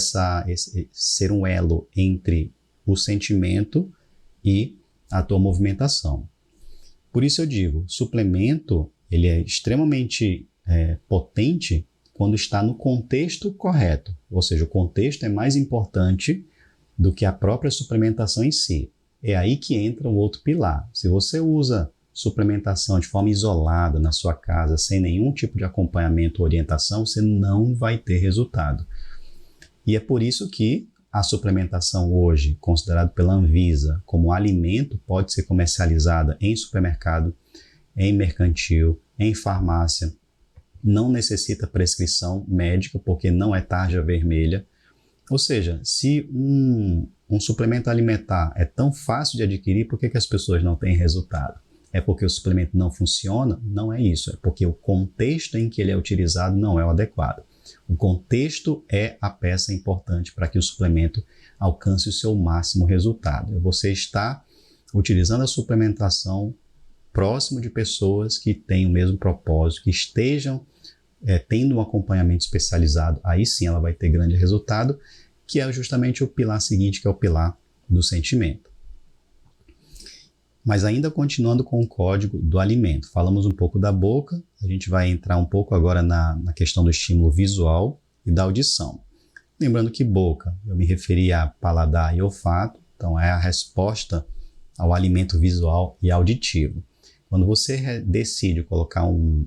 ser um elo entre o sentimento e a tua movimentação. Por isso eu digo, suplemento ele é extremamente potente quando está no contexto correto, ou seja, o contexto é mais importante do que a própria suplementação em si. É aí que entra o outro pilar. Se você usa suplementação de forma isolada na sua casa, sem nenhum tipo de acompanhamento ou orientação, você não vai ter resultado. E é por isso que a suplementação hoje, considerada pela Anvisa como alimento, pode ser comercializada em supermercado, em mercantil, em farmácia, não necessita prescrição médica, porque não é tarja vermelha. Ou seja, se um suplemento alimentar é tão fácil de adquirir, por que as pessoas não têm resultado? É porque o suplemento não funciona? Não é isso, é porque o contexto em que ele é utilizado não é o adequado. O contexto é a peça importante para que o suplemento alcance o seu máximo resultado. Você está utilizando a suplementação próximo de pessoas que têm o mesmo propósito, que estejam tendo um acompanhamento especializado, aí sim ela vai ter grande resultado, que é justamente o pilar seguinte, que é o pilar do sentimento. Mas ainda continuando com o código do alimento, falamos um pouco da boca, a gente vai entrar um pouco agora na questão do estímulo visual e da audição. Lembrando que boca, eu me referi a paladar e olfato, então é a resposta ao alimento visual e auditivo. Quando você decide colocar um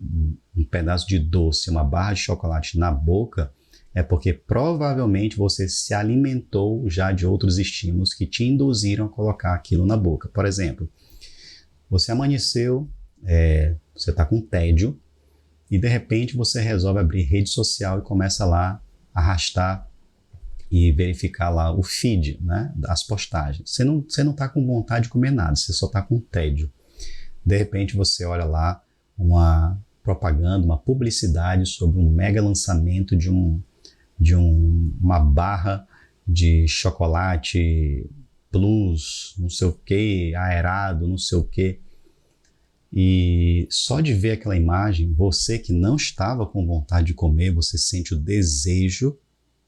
pedaço de doce, uma barra de chocolate na boca, é porque provavelmente você se alimentou já de outros estímulos que te induziram a colocar aquilo na boca. Por exemplo, você amanheceu, você está com tédio e de repente você resolve abrir rede social e começa lá a arrastar e verificar lá o feed, né, das postagens. Você não está com vontade de comer nada, você só está com tédio. De repente você olha lá uma propaganda, uma publicidade sobre um mega lançamento de uma barra de chocolate plus, não sei o que, aerado, não sei o que. E só de ver aquela imagem, você que não estava com vontade de comer, você sente o desejo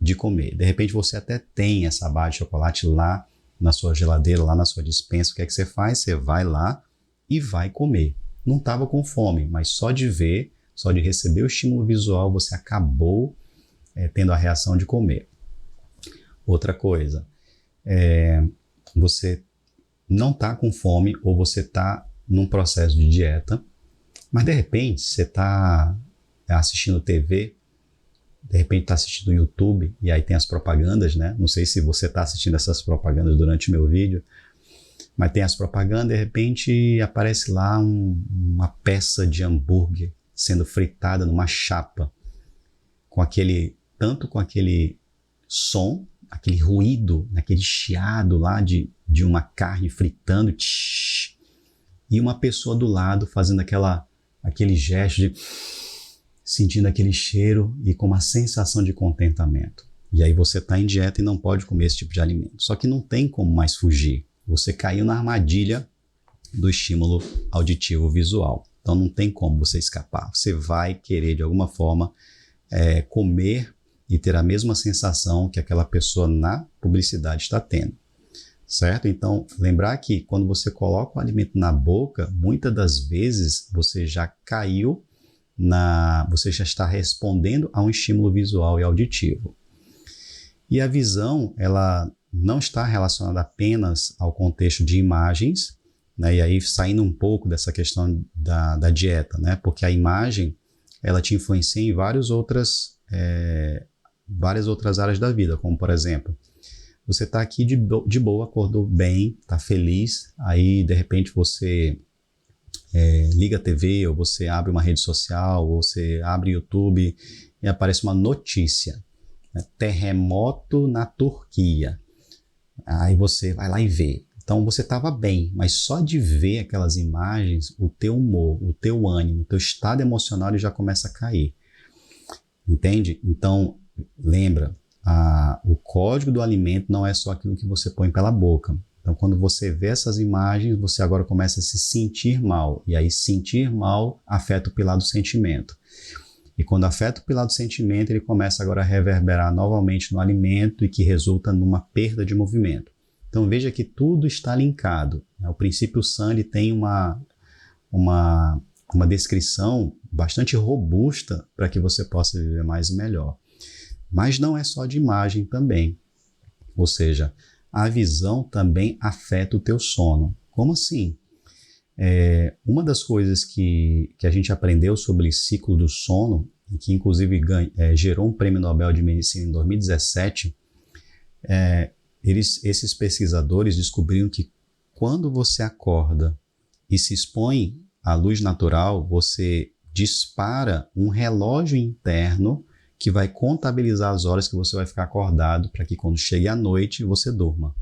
de comer. De repente você até tem essa barra de chocolate lá na sua geladeira, lá na sua despensa. O que é que você faz? Você vai lá e vai comer. Não estava com fome, mas só de ver, só de receber o estímulo visual, você acabou tendo a reação de comer. Outra coisa, você não está com fome ou você está num processo de dieta, mas de repente você está assistindo TV, de repente está assistindo YouTube e aí tem as propagandas, né? Não sei se você está assistindo essas propagandas durante o meu vídeo, mas tem as propagandas, de repente aparece lá uma peça de hambúrguer sendo fritada numa chapa, tanto com aquele som, aquele ruído, aquele chiado lá de uma carne fritando, e uma pessoa do lado fazendo aquele gesto de sentindo aquele cheiro e com uma sensação de contentamento. E aí você está em dieta e não pode comer esse tipo de alimento. Só que não tem como mais fugir. Você caiu na armadilha do estímulo auditivo visual. Então não tem como você escapar. Você vai querer de alguma forma comer e ter a mesma sensação que aquela pessoa na publicidade está tendo. Certo? Então, lembrar que quando você coloca o alimento na boca, muitas das vezes você já caiu você já está respondendo a um estímulo visual e auditivo. E a visão, ela não está relacionada apenas ao contexto de imagens, né? E aí saindo um pouco dessa questão da dieta, né? Porque a imagem, ela te influencia em várias outras áreas da vida, como por exemplo, você está aqui de boa, acordou bem, está feliz, aí de repente você liga a TV, ou você abre uma rede social, ou você abre YouTube e aparece uma notícia, né? Terremoto na Turquia. Aí você vai lá e vê. Então você estava bem, mas só de ver aquelas imagens, o teu humor, o teu ânimo, o teu estado emocional ele já começa a cair. Entende? Então, lembra, o código do alimento não é só aquilo que você põe pela boca. Então, quando você vê essas imagens, você agora começa a se sentir mal. E aí, sentir mal afeta o pilar do sentimento. E quando afeta o pilar do sentimento, ele começa agora a reverberar novamente no alimento e que resulta numa perda de movimento. Então, veja que tudo está linkado. O princípio Sun tem uma descrição bastante robusta para que você possa viver mais e melhor. Mas não é só de imagem também. Ou seja, a visão também afeta o teu sono. Como assim? Uma das coisas que a gente aprendeu sobre o ciclo do sono, e que inclusive gerou um prêmio Nobel de Medicina em 2017, esses pesquisadores descobriram que quando você acorda e se expõe à luz natural, você dispara um relógio interno que vai contabilizar as horas que você vai ficar acordado para que quando chegue a noite você durma.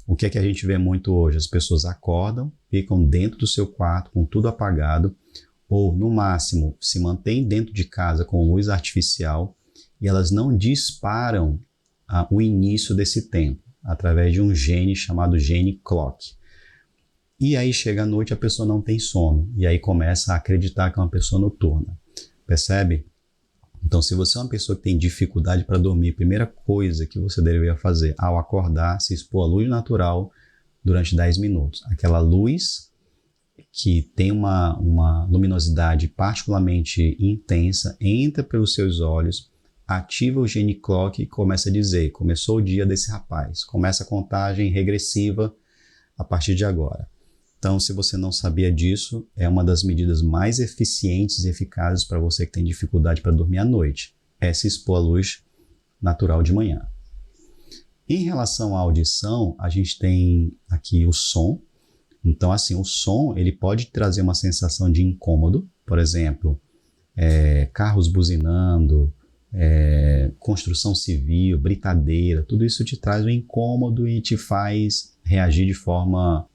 O que é que a gente vê muito hoje? As pessoas acordam, ficam dentro do seu quarto com tudo apagado, ou no máximo se mantêm dentro de casa com luz artificial e elas não disparam o início desse tempo através de um gene chamado gene clock. E aí chega a noite, a pessoa não tem sono e aí começa a acreditar que é uma pessoa noturna. Percebe? Então, se você é uma pessoa que tem dificuldade para dormir, a primeira coisa que você deveria fazer ao acordar, se expor à luz natural durante 10 minutos. Aquela luz que tem uma luminosidade particularmente intensa, entra pelos seus olhos, ativa o gene clock e começa a dizer, começou o dia desse rapaz, começa a contagem regressiva a partir de agora. Então, se você não sabia disso, é uma das medidas mais eficientes e eficazes para você que tem dificuldade para dormir à noite, é se expor à luz natural de manhã. Em relação à audição, a gente tem aqui o som. Então, assim, o som ele pode trazer uma sensação de incômodo, por exemplo, carros buzinando, construção civil, britadeira, tudo isso te traz um incômodo e te faz reagir de forma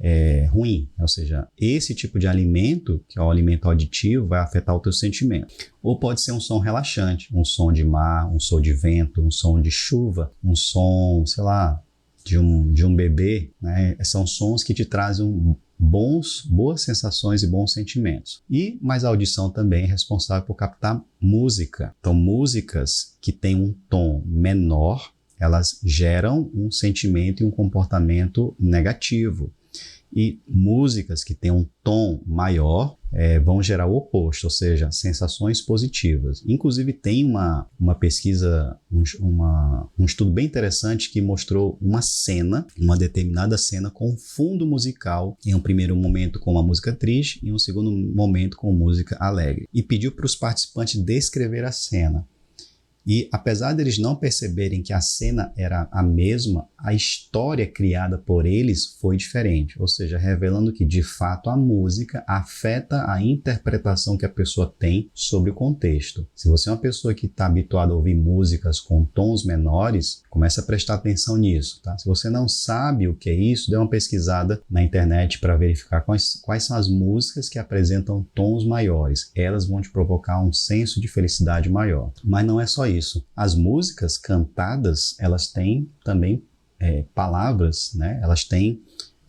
ruim. Ou seja, esse tipo de alimento, que é o alimento auditivo, vai afetar o teu sentimento. Ou pode ser um som relaxante, um som de mar, um som de vento, um som de chuva, um som, sei lá, de um bebê, né? São sons que te trazem boas sensações e bons sentimentos. Mas a audição também é responsável por captar música. Então, músicas que têm um tom menor, elas geram um sentimento e um comportamento negativo. E músicas que têm um tom maior vão gerar o oposto, ou seja, sensações positivas. Inclusive tem uma pesquisa, um estudo bem interessante que mostrou uma determinada cena com fundo musical, em um primeiro momento com uma música triste e em um segundo momento com música alegre. E pediu para os participantes descrever a cena. E apesar deles não perceberem que a cena era a mesma, a história criada por eles foi diferente, ou seja, revelando que de fato a música afeta a interpretação que a pessoa tem sobre o contexto. Se você é uma pessoa que está habituada a ouvir músicas com tons menores, comece a prestar atenção nisso, tá? Se você não sabe o que é isso, dê uma pesquisada na internet para verificar quais são as músicas que apresentam tons maiores. Elas vão te provocar um senso de felicidade maior. Mas não é só isso. As músicas cantadas, elas têm também palavras, né? Elas têm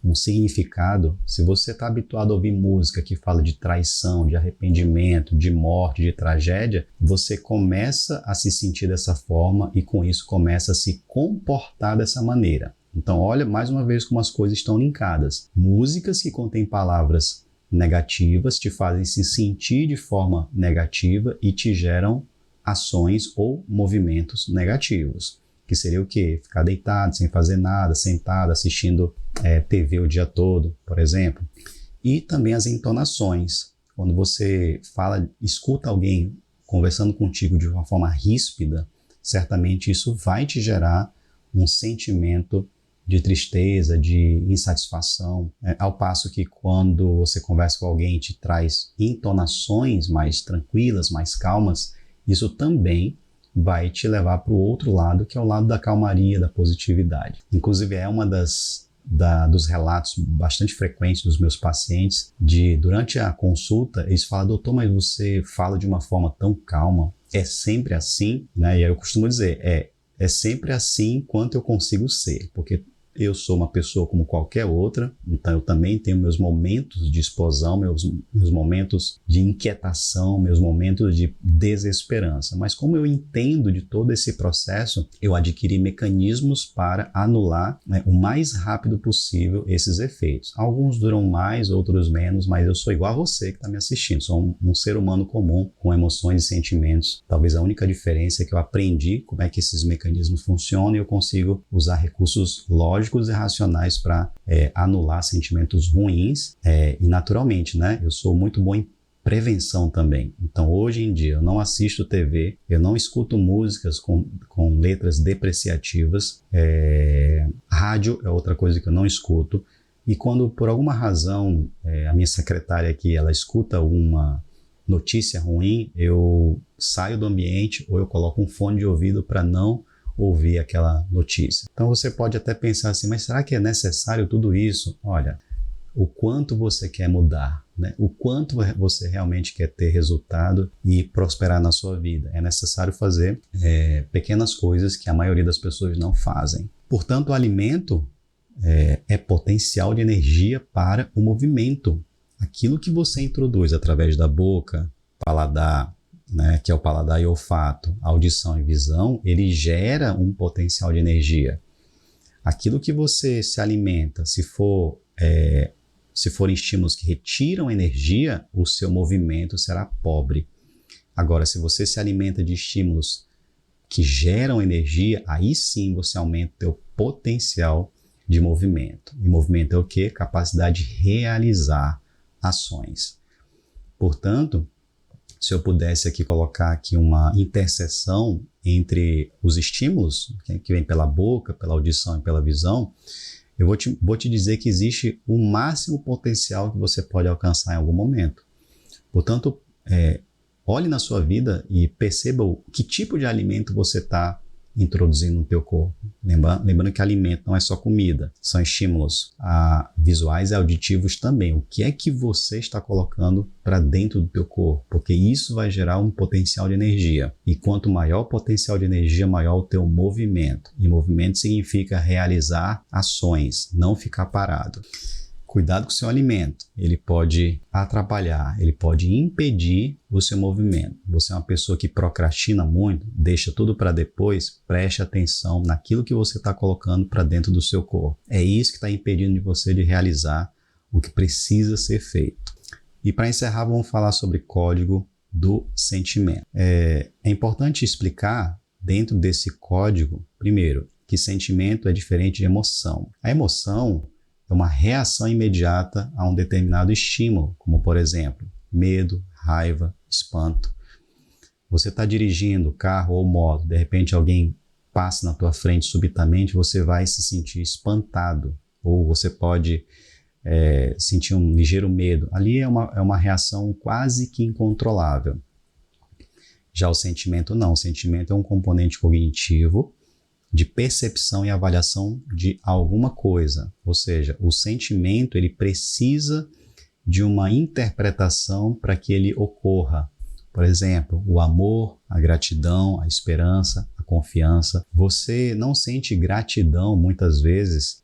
um significado. Se você está habituado a ouvir música que fala de traição, de arrependimento, de morte, de tragédia, você começa a se sentir dessa forma e com isso começa a se comportar dessa maneira. Então olha mais uma vez como as coisas estão linkadas. Músicas que contêm palavras negativas te fazem se sentir de forma negativa e te geram ações ou movimentos negativos. Que seria o quê? Ficar deitado, sem fazer nada, sentado, assistindo TV o dia todo, por exemplo. E também as entonações. Quando você escuta alguém conversando contigo de uma forma ríspida, certamente isso vai te gerar um sentimento de tristeza, de insatisfação. Ao passo que quando você conversa com alguém e te traz entonações mais tranquilas, mais calmas, isso também vai te levar para o outro lado, que é o lado da calmaria, da positividade. Inclusive, é uma dos relatos bastante frequentes dos meus pacientes, durante a consulta, eles falam: doutor, mas você fala de uma forma tão calma, é sempre assim? Né? E aí eu costumo dizer, é sempre assim enquanto eu consigo ser, porque eu sou uma pessoa como qualquer outra, então eu também tenho meus momentos de explosão, meus momentos de inquietação, meus momentos de desesperança. Mas como eu entendo de todo esse processo, eu adquiri mecanismos para anular, né, o mais rápido possível esses efeitos. Alguns duram mais, outros menos, mas eu sou igual a você que está me assistindo. Sou um ser humano comum, com emoções e sentimentos. Talvez a única diferença é que eu aprendi como é que esses mecanismos funcionam e eu consigo usar recursos lógicos e racionais para anular sentimentos ruins e naturalmente, né? Eu sou muito bom em prevenção também. Então, hoje em dia, eu não assisto TV, eu não escuto músicas com letras depreciativas, rádio é outra coisa que eu não escuto, e quando, por alguma razão, a minha secretária aqui, ela escuta uma notícia ruim, eu saio do ambiente ou eu coloco um fone de ouvido para não ouvir aquela notícia. Então você pode até pensar assim, mas será que é necessário tudo isso? Olha, o quanto você quer mudar, né? O quanto você realmente quer ter resultado e prosperar na sua vida. É necessário fazer pequenas coisas que a maioria das pessoas não fazem. Portanto, o alimento é potencial de energia para o movimento. Aquilo que você introduz através da boca, paladar, né, que é o paladar e olfato, audição e visão, ele gera um potencial de energia. Aquilo que você se alimenta, se forem estímulos que retiram energia, o seu movimento será pobre. Agora, se você se alimenta de estímulos que geram energia, aí sim você aumenta o teu potencial de movimento. E movimento é o quê? Capacidade de realizar ações. Portanto, se eu pudesse aqui colocar aqui uma interseção entre os estímulos que vem pela boca, pela audição e pela visão, eu vou te dizer que existe o máximo potencial que você pode alcançar em algum momento. Portanto, olhe na sua vida e perceba que tipo de alimento você está introduzindo no teu corpo. Lembrando que alimento não é só comida, são estímulos visuais e auditivos também. O que é que você está colocando para dentro do teu corpo? Porque isso vai gerar um potencial de energia. E quanto maior o potencial de energia, maior o teu movimento. E movimento significa realizar ações, não ficar parado. Cuidado com o seu alimento, ele pode atrapalhar, ele pode impedir o seu movimento. Você é uma pessoa que procrastina muito, deixa tudo para depois, preste atenção naquilo que você está colocando para dentro do seu corpo. É isso que está impedindo de você de realizar o que precisa ser feito. E para encerrar, vamos falar sobre código do sentimento. É importante explicar dentro desse código, primeiro, que sentimento é diferente de emoção. A emoção é uma reação imediata a um determinado estímulo, como por exemplo, medo, raiva, espanto. Você está dirigindo carro ou moto, de repente alguém passa na tua frente subitamente, você vai se sentir espantado, ou você pode sentir um ligeiro medo. Ali é uma reação quase que incontrolável. Já o sentimento não, o sentimento é um componente cognitivo de percepção e avaliação de alguma coisa. Ou seja, o sentimento ele precisa de uma interpretação para que ele ocorra. Por exemplo, o amor, a gratidão, a esperança, a confiança. Você não sente gratidão muitas vezes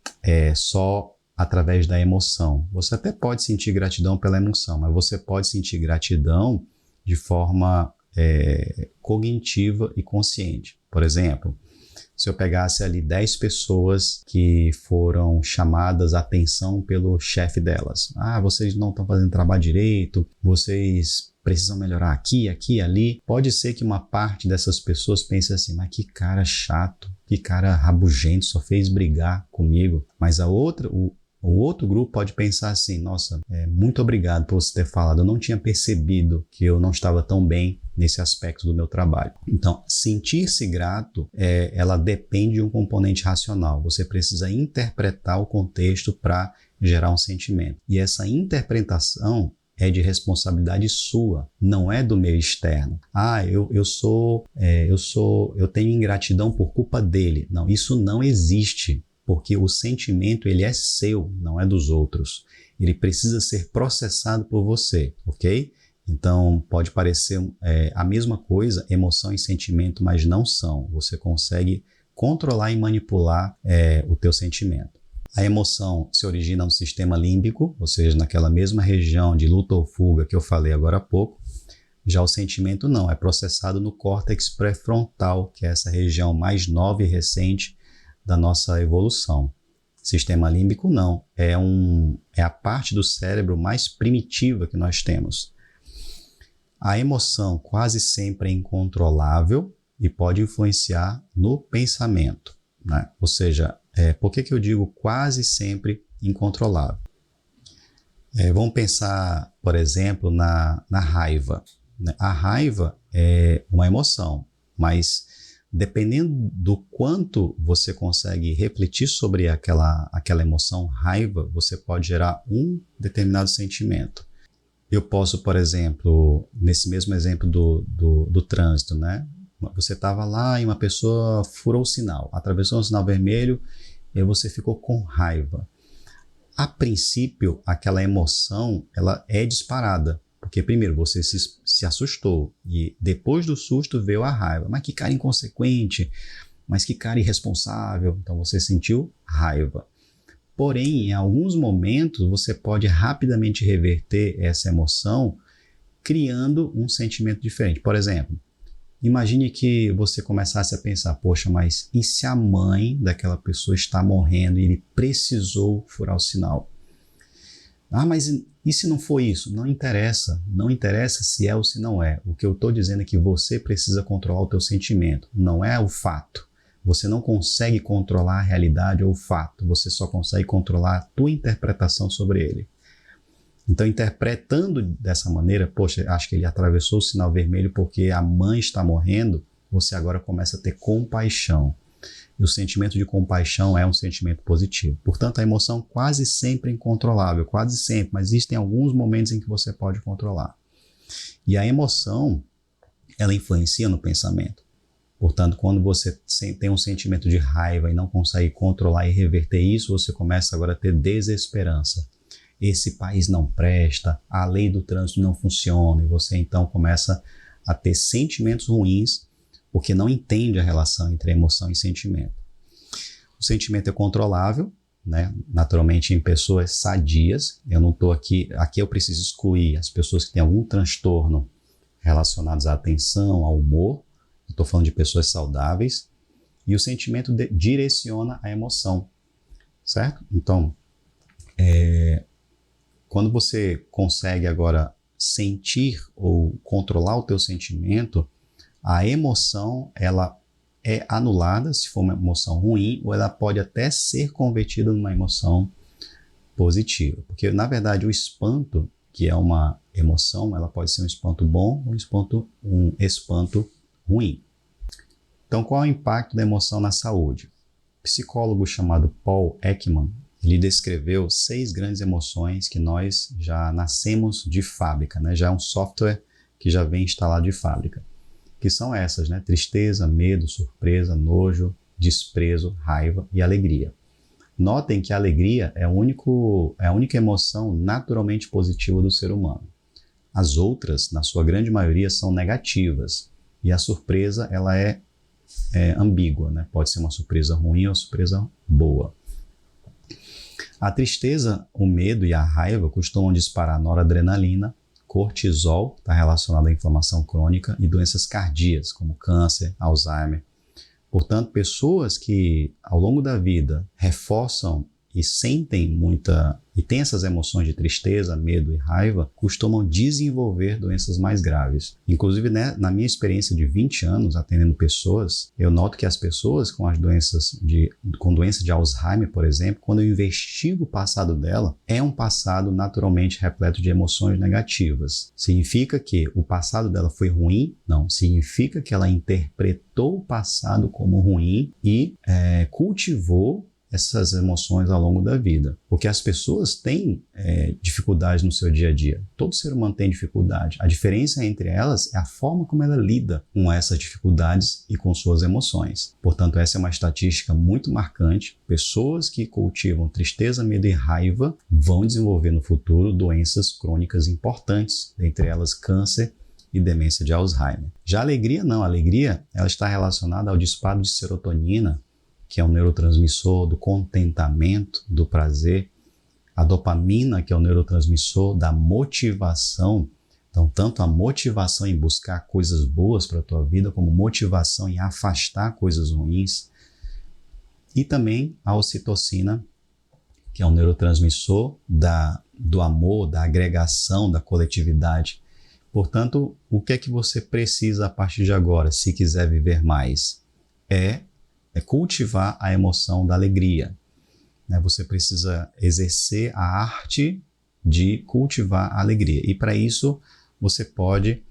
só através da emoção. Você até pode sentir gratidão pela emoção, mas você pode sentir gratidão de forma cognitiva e consciente. Por exemplo, se eu pegasse ali 10 pessoas que foram chamadas a atenção pelo chefe delas. Vocês não estão fazendo trabalho direito, vocês precisam melhorar aqui, aqui, ali. Pode ser que uma parte dessas pessoas pense assim, mas que cara chato, que cara rabugento, só fez brigar comigo. Mas o outro grupo pode pensar assim, nossa, muito obrigado por você ter falado, eu não tinha percebido que eu não estava tão bem nesse aspecto do meu trabalho. Então, sentir-se grato, ela depende de um componente racional. Você precisa interpretar o contexto para gerar um sentimento. E essa interpretação é de responsabilidade sua, não é do meio externo. Eu tenho ingratidão por culpa dele. Não, isso não existe. Porque o sentimento ele é seu, não é dos outros. Ele precisa ser processado por você, ok? Então, pode parecer a mesma coisa, emoção e sentimento, mas não são. Você consegue controlar e manipular o teu sentimento. A emoção se origina no sistema límbico, ou seja, naquela mesma região de luta ou fuga que eu falei agora há pouco. Já o sentimento não, é processado no córtex pré-frontal, que é essa região mais nova e recente da nossa evolução. Sistema límbico não, é a parte do cérebro mais primitiva que nós temos. A emoção quase sempre é incontrolável e pode influenciar no pensamento, né? Ou seja, por que eu digo quase sempre incontrolável? Vamos pensar, por exemplo, na raiva. A raiva é uma emoção, mas dependendo do quanto você consegue refletir sobre aquela emoção raiva, você pode gerar um determinado sentimento. Eu posso, por exemplo, nesse mesmo exemplo do trânsito, né? Você estava lá e uma pessoa furou o sinal, atravessou o sinal vermelho e você ficou com raiva. A princípio, aquela emoção ela é disparada, porque primeiro você se assustou e depois do susto veio a raiva. Mas que cara inconsequente, mas que cara irresponsável. Então você sentiu raiva. Porém, em alguns momentos você pode rapidamente reverter essa emoção criando um sentimento diferente. Por exemplo, imagine que você começasse a pensar, poxa, mas e se a mãe daquela pessoa está morrendo e ele precisou furar o sinal? Mas E se não for isso? Não interessa. Não interessa se é ou se não é. O que eu estou dizendo é que você precisa controlar o teu sentimento. Não é o fato. Você não consegue controlar a realidade ou o fato. Você só consegue controlar a tua interpretação sobre ele. Então, interpretando dessa maneira, poxa, acho que ele atravessou o sinal vermelho porque a mãe está morrendo, você agora começa a ter compaixão. E o sentimento de compaixão é um sentimento positivo. Portanto, a emoção quase sempre é incontrolável, quase sempre, mas existem alguns momentos em que você pode controlar. E a emoção, ela influencia no pensamento. Portanto, quando você tem um sentimento de raiva e não consegue controlar e reverter isso, você começa agora a ter desesperança. Esse país não presta, a lei do trânsito não funciona, e você então começa a ter sentimentos ruins, porque não entende a relação entre emoção e sentimento. O sentimento é controlável, né? Naturalmente em pessoas sadias. Eu não estou aqui eu preciso excluir as pessoas que têm algum transtorno relacionados à atenção, ao humor. Eu estou falando de pessoas saudáveis. E o sentimento direciona a emoção, certo? Então, quando você consegue agora sentir ou controlar o teu sentimento, a emoção ela é anulada se for uma emoção ruim, ou ela pode até ser convertida numa emoção positiva. Porque, na verdade, o espanto, que é uma emoção, ela pode ser um espanto bom ou um espanto ruim. Então, qual é o impacto da emoção na saúde? O psicólogo chamado Paul Ekman, ele descreveu 6 grandes emoções que nós já nascemos de fábrica, né? Já é um software que já vem instalado de fábrica. Que são essas, né? Tristeza, medo, surpresa, nojo, desprezo, raiva e alegria. Notem que a alegria é a única emoção naturalmente positiva do ser humano. As outras, na sua grande maioria, são negativas. E a surpresa, ela é ambígua, né? Pode ser uma surpresa ruim ou uma surpresa boa. A tristeza, o medo e a raiva costumam disparar noradrenalina, cortisol, está relacionado à inflamação crônica, e doenças cardíacas, como câncer, Alzheimer. Portanto, pessoas que ao longo da vida reforçam e sentem e têm essas emoções de tristeza, medo e raiva, costumam desenvolver doenças mais graves. Inclusive, né, na minha experiência de 20 anos atendendo pessoas, eu noto que as pessoas com doença de Alzheimer, por exemplo, quando eu investigo o passado dela, é um passado naturalmente repleto de emoções negativas. Significa que o passado dela foi ruim? Não. Significa que ela interpretou o passado como ruim e cultivou essas emoções ao longo da vida. Porque as pessoas têm dificuldades no seu dia a dia. Todo ser humano tem dificuldade. A diferença entre elas é a forma como ela lida com essas dificuldades e com suas emoções. Portanto, essa é uma estatística muito marcante. Pessoas que cultivam tristeza, medo e raiva vão desenvolver no futuro doenças crônicas importantes, dentre elas câncer e demência de Alzheimer. Já a alegria não. A alegria ela está relacionada ao disparo de serotonina, que é um neurotransmissor do contentamento, do prazer, a dopamina, que é o neurotransmissor da motivação. Então, tanto a motivação em buscar coisas boas para a tua vida, como motivação em afastar coisas ruins. E também a ocitocina, que é um neurotransmissor do amor, da agregação, da coletividade. Portanto, o que é que você precisa a partir de agora, se quiser viver mais? É cultivar a emoção da alegria. Você precisa exercer a arte de cultivar a alegria. E para isso, você pode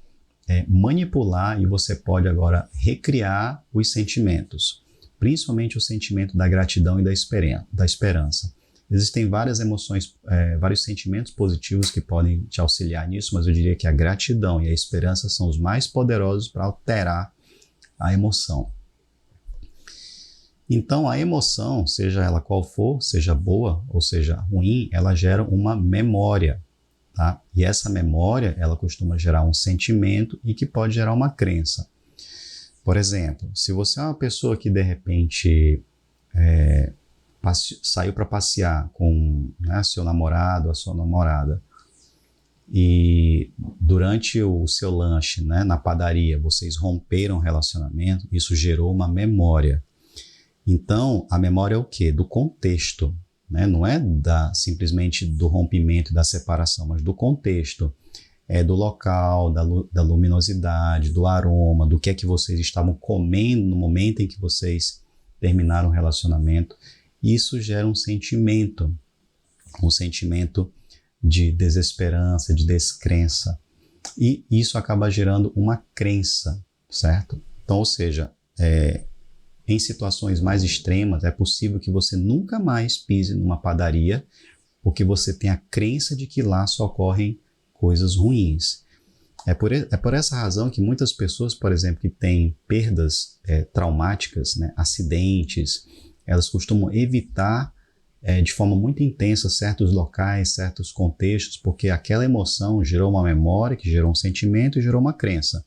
manipular e você pode agora recriar os sentimentos, principalmente o sentimento da gratidão e da esperança. Existem várias emoções, vários sentimentos positivos que podem te auxiliar nisso, mas eu diria que a gratidão e a esperança são os mais poderosos para alterar a emoção. Então, a emoção, seja ela qual for, seja boa ou seja ruim, ela gera uma memória, tá? E essa memória, ela costuma gerar um sentimento e que pode gerar uma crença. Por exemplo, se você é uma pessoa que, de repente, saiu para passear com seu namorado, a sua namorada, e durante o seu lanche, na padaria, vocês romperam o relacionamento, isso gerou uma memória. Então, a memória é o quê? Do contexto. né? Não é simplesmente do rompimento e da separação, mas do contexto, do local, da luminosidade, do aroma, do que é que vocês estavam comendo no momento em que vocês terminaram o relacionamento. Isso gera um sentimento de desesperança, de descrença, e isso acaba gerando uma crença, certo? Então, ou seja, em situações mais extremas, é possível que você nunca mais pise numa padaria, porque você tem a crença de que lá só ocorrem coisas ruins. É por essa razão que muitas pessoas, por exemplo, que têm perdas traumáticas, né, acidentes, elas costumam evitar de forma muito intensa certos locais, certos contextos, porque aquela emoção gerou uma memória, que gerou um sentimento e gerou uma crença.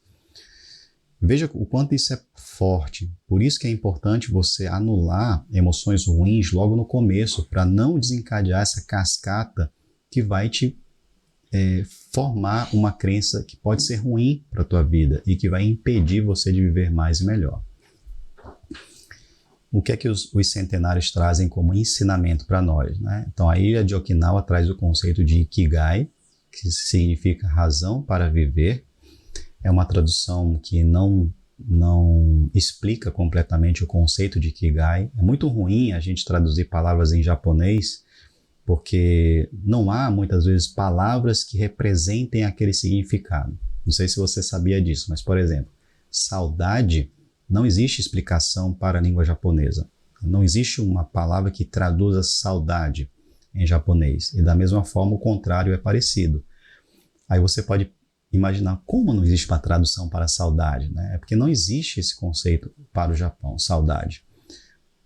Veja o quanto isso é forte. Por isso que é importante você anular emoções ruins logo no começo, para não desencadear essa cascata que vai te formar uma crença que pode ser ruim para a tua vida e que vai impedir você de viver mais e melhor. O que é que os centenários trazem como ensinamento para nós, né? Então, a ilha de Okinawa traz o conceito de Ikigai, que significa razão para viver. É uma tradução que não explica completamente o conceito de Ikigai. É muito ruim a gente traduzir palavras em japonês, porque não há, muitas vezes, palavras que representem aquele significado. Não sei se você sabia disso, mas, por exemplo, saudade, não existe explicação para a língua japonesa. Não existe uma palavra que traduza saudade em japonês. E da mesma forma, o contrário é parecido. Aí você pode imaginar como não existe uma tradução para saudade, né? É porque não existe esse conceito para o Japão, saudade.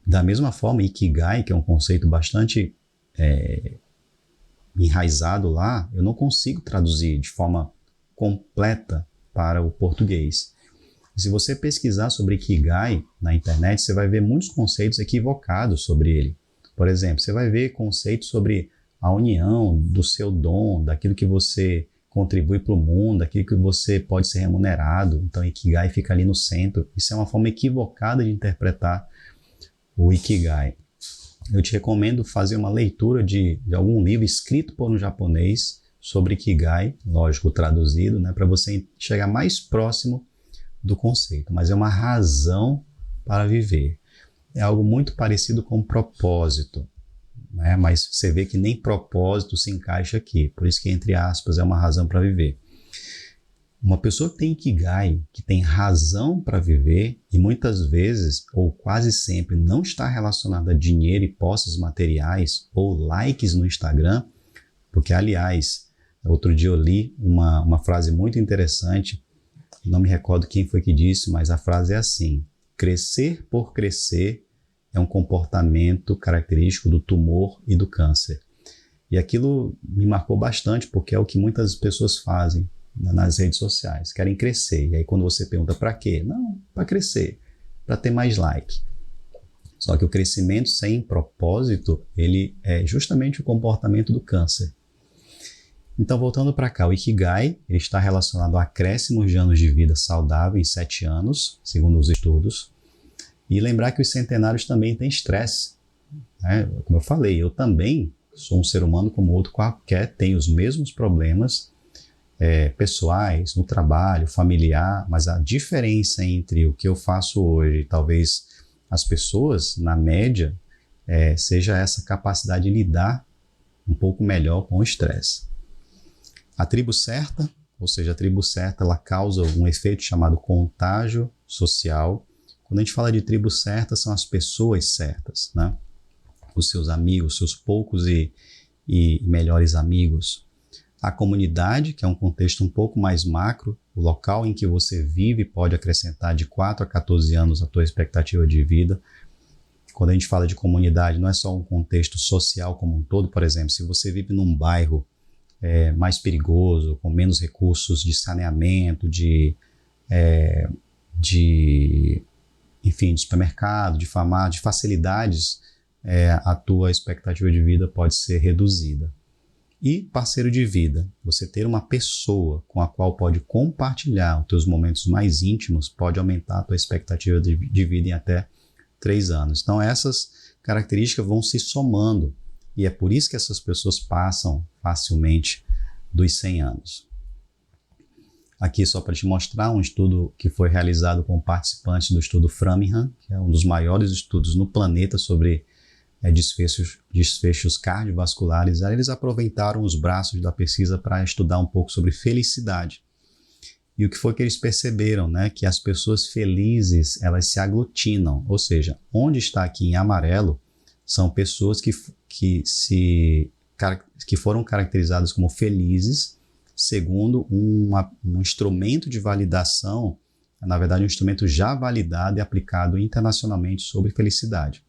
Da mesma forma, Ikigai, que é um conceito bastante enraizado lá, eu não consigo traduzir de forma completa para o português. Se você pesquisar sobre Ikigai na internet, você vai ver muitos conceitos equivocados sobre ele. Por exemplo, você vai ver conceitos sobre a união do seu dom, daquilo que você contribui para o mundo, daquilo que você pode ser remunerado. Então, Ikigai fica ali no centro. Isso é uma forma equivocada de interpretar o Ikigai. Eu te recomendo fazer uma leitura de algum livro escrito por um japonês sobre Ikigai, lógico, traduzido, né, para você chegar mais próximo do conceito, mas é uma razão para viver. É algo muito parecido com propósito, né? Mas você vê que nem propósito se encaixa aqui, por isso que, entre aspas, é uma razão para viver. Uma pessoa que tem Ikigai, que tem razão para viver, e muitas vezes, ou quase sempre, não está relacionada a dinheiro e posses materiais, ou likes no Instagram, porque, aliás, outro dia eu li uma frase muito interessante. Não me recordo quem foi que disse, mas a frase é assim: crescer por crescer é um comportamento característico do tumor e do câncer. E aquilo me marcou bastante, porque é o que muitas pessoas fazem nas redes sociais, querem crescer. E aí quando você pergunta para quê? Não, para crescer, para ter mais like. Só que o crescimento sem propósito, ele é justamente o comportamento do câncer. Então, voltando para cá, o Ikigai ele está relacionado a acréscimos de anos de vida saudável em 7 anos, segundo os estudos. E lembrar que os centenários também têm estresse, né? Como eu falei, eu também sou um ser humano como outro qualquer, tenho os mesmos problemas pessoais, no trabalho, familiar, mas a diferença entre o que eu faço hoje e talvez as pessoas, na média, seja essa capacidade de lidar um pouco melhor com o estresse. A tribo certa, ou seja, a tribo certa, ela causa um efeito chamado contágio social. Quando a gente fala de tribo certa, são as pessoas certas, né? Os seus amigos, seus poucos e melhores amigos. A comunidade, que é um contexto um pouco mais macro, o local em que você vive pode acrescentar de 4 a 14 anos a tua expectativa de vida. Quando a gente fala de comunidade, não é só um contexto social como um todo. Por exemplo, se você vive num bairro mais perigoso, com menos recursos de saneamento, de supermercado, de farmácia, de facilidades, a tua expectativa de vida pode ser reduzida. E parceiro de vida, você ter uma pessoa com a qual pode compartilhar os teus momentos mais íntimos pode aumentar a tua expectativa de vida em até 3 anos. Então essas características vão se somando E é por isso que essas pessoas passam facilmente dos 100 anos. Aqui só para te mostrar um estudo que foi realizado com participantes do estudo Framingham, que é um dos maiores estudos no planeta sobre desfechos cardiovasculares. Aí eles aproveitaram os braços da pesquisa para estudar um pouco sobre felicidade. E o que foi que eles perceberam, né? Que as pessoas felizes, elas se aglutinam, ou seja, onde está aqui em amarelo, são pessoas que foram caracterizadas como felizes, segundo um instrumento de validação, na verdade um instrumento já validado e aplicado internacionalmente sobre felicidade.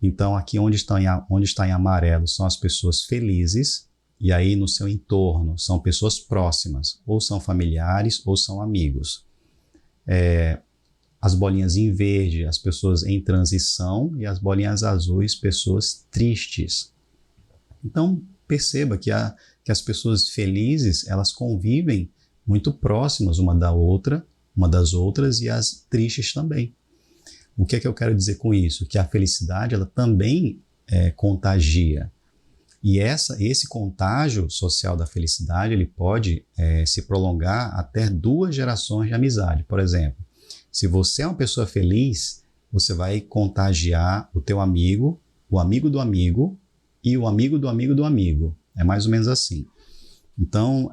Então aqui onde está em amarelo são as pessoas felizes, e aí no seu entorno são pessoas próximas, ou são familiares ou são amigos. As bolinhas em verde, as pessoas em transição, e as bolinhas azuis, pessoas tristes. Então perceba que as pessoas felizes, elas convivem muito próximas uma das outras, e as tristes também. O que é que eu quero dizer com isso? Que a felicidade, ela também contagia. E esse contágio social da felicidade, ele pode se prolongar até 2 gerações de amizade. Por exemplo, se você é uma pessoa feliz, você vai contagiar o teu amigo, o amigo do amigo e o amigo do amigo do amigo. É mais ou menos assim. Então,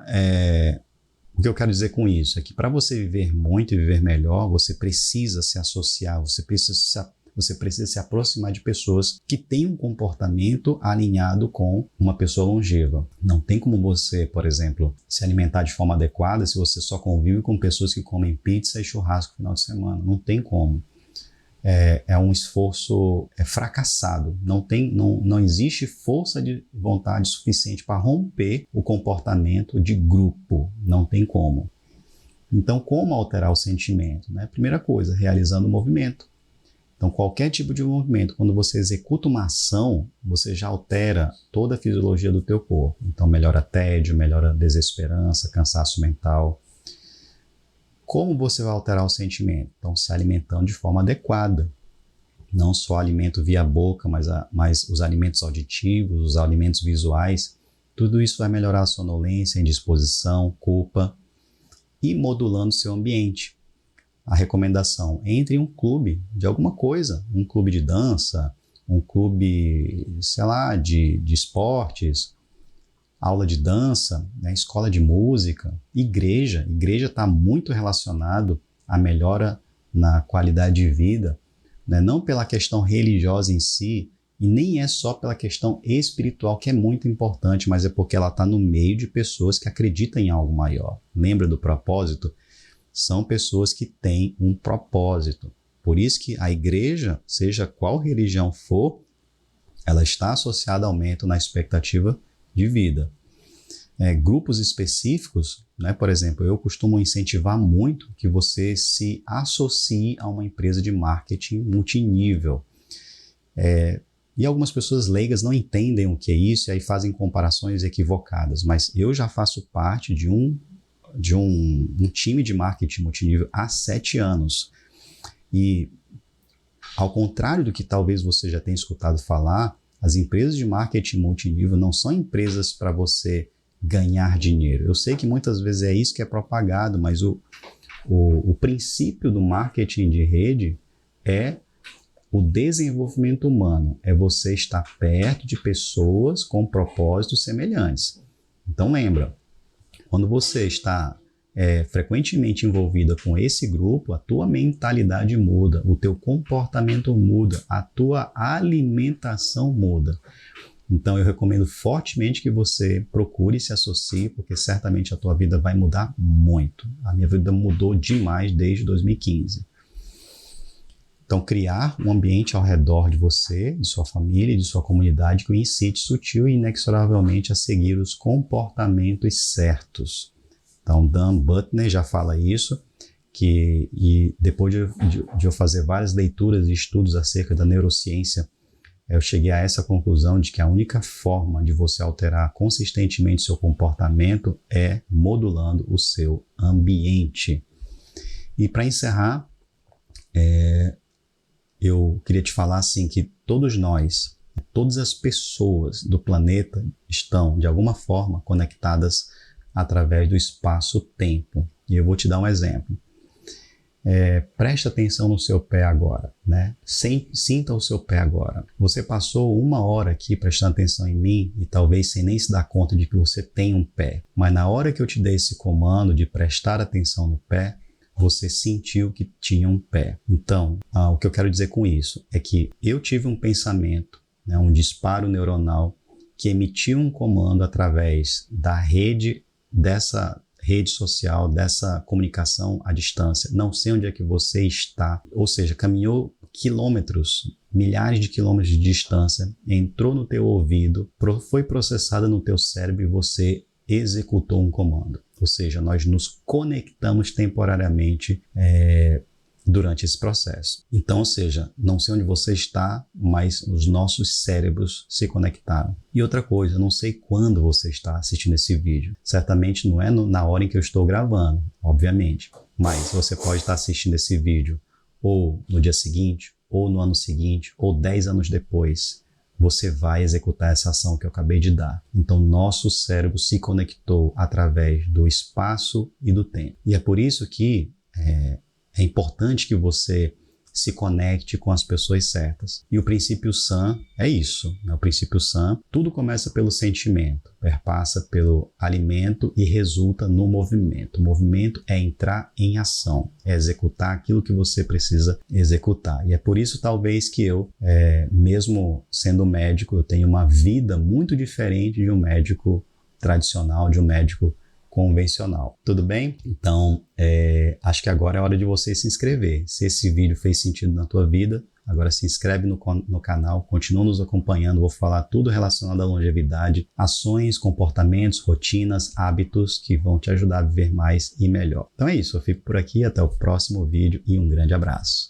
o que eu quero dizer com isso é que para você viver muito e viver melhor, você precisa se associar, você precisa se aproximar de pessoas que têm um comportamento alinhado com uma pessoa longeva. Não tem como você, por exemplo, se alimentar de forma adequada se você só convive com pessoas que comem pizza e churrasco no final de semana. Não tem como. É um esforço fracassado. Não existe força de vontade suficiente para romper o comportamento de grupo. Não tem como. Então, como alterar o sentimento? Né? Primeira coisa, realizando o movimento. Então, qualquer tipo de movimento, quando você executa uma ação, você já altera toda a fisiologia do teu corpo. Então, melhora tédio, melhora desesperança, cansaço mental. Como você vai alterar o sentimento? Então, se alimentando de forma adequada. Não só alimento via boca, mas os alimentos auditivos, os alimentos visuais. Tudo isso vai melhorar a sonolência, indisposição, culpa e modulando seu ambiente. A recomendação, entre em um clube de alguma coisa, um clube de dança, um clube, sei lá, de esportes, aula de dança, né, escola de música, igreja. Igreja está muito relacionado à melhora na qualidade de vida, né, não pela questão religiosa em si, e nem é só pela questão espiritual, que é muito importante, mas é porque ela está no meio de pessoas que acreditam em algo maior. Lembra do propósito? São pessoas que têm um propósito. Por isso que a igreja, seja qual religião for, ela está associada a aumento na expectativa de vida. Grupos específicos, né, por exemplo, eu costumo incentivar muito que você se associe a uma empresa de marketing multinível. E algumas pessoas leigas não entendem o que é isso e aí fazem comparações equivocadas, mas eu já faço parte de um time de marketing multinível há 7 anos. E, ao contrário do que talvez você já tenha escutado falar, as empresas de marketing multinível não são empresas para você ganhar dinheiro. Eu sei que muitas vezes é isso que é propagado, mas o princípio do marketing de rede é o desenvolvimento humano, é você estar perto de pessoas com propósitos semelhantes. Então lembra, quando você está frequentemente envolvida com esse grupo, a tua mentalidade muda, o teu comportamento muda, a tua alimentação muda. Então eu recomendo fortemente que você procure se associe, porque certamente a tua vida vai mudar muito. A minha vida mudou demais desde 2015. Então criar um ambiente ao redor de você, de sua família e de sua comunidade que o incite sutil e inexoravelmente a seguir os comportamentos certos. Então Dan Buettner já fala isso, e depois de eu fazer várias leituras e estudos acerca da neurociência, eu cheguei a essa conclusão de que a única forma de você alterar consistentemente seu comportamento é modulando o seu ambiente. E para encerrar, eu queria te falar assim que todos nós Todas as pessoas do planeta estão, de alguma forma, conectadas através do espaço-tempo. E eu vou te dar um exemplo. Preste atenção no seu pé agora, né? Sinta o seu pé agora. Você passou 1 hora aqui prestando atenção em mim e talvez sem nem se dar conta de que você tem um pé. Mas na hora que eu te dei esse comando de prestar atenção no pé, você sentiu que tinha um pé. Então, o que eu quero dizer com isso é que eu tive um pensamento, né, um disparo neuronal que emitiu um comando através da rede, dessa rede social, dessa comunicação à distância. Não sei onde é que você está, ou seja, caminhou quilômetros, milhares de quilômetros de distância, entrou no teu ouvido, foi processada no teu cérebro e você executou um comando. Ou seja, nós nos conectamos temporariamente durante esse processo. Então, ou seja, não sei onde você está, mas os nossos cérebros se conectaram. E outra coisa, não sei quando você está assistindo esse vídeo. Certamente não é na hora em que eu estou gravando, obviamente. Mas você pode estar assistindo esse vídeo ou no dia seguinte, ou no ano seguinte, ou 10 anos depois. Você vai executar essa ação que eu acabei de dar. Então, nosso cérebro se conectou através do espaço e do tempo. E é por isso que é importante que você se conecte com as pessoas certas. E o princípio SAM é isso, né? O princípio SAM, tudo começa pelo sentimento, perpassa pelo alimento e resulta no movimento. O movimento é entrar em ação, é executar aquilo que você precisa executar. E é por isso, talvez, que eu, mesmo sendo médico, eu tenho uma vida muito diferente de um médico tradicional, de um médico convencional. Tudo bem? Então, acho que agora é hora de você se inscrever. Se esse vídeo fez sentido na tua vida, agora se inscreve no canal, continua nos acompanhando, vou falar tudo relacionado à longevidade, ações, comportamentos, rotinas, hábitos que vão te ajudar a viver mais e melhor. Então é isso, eu fico por aqui, até o próximo vídeo e um grande abraço.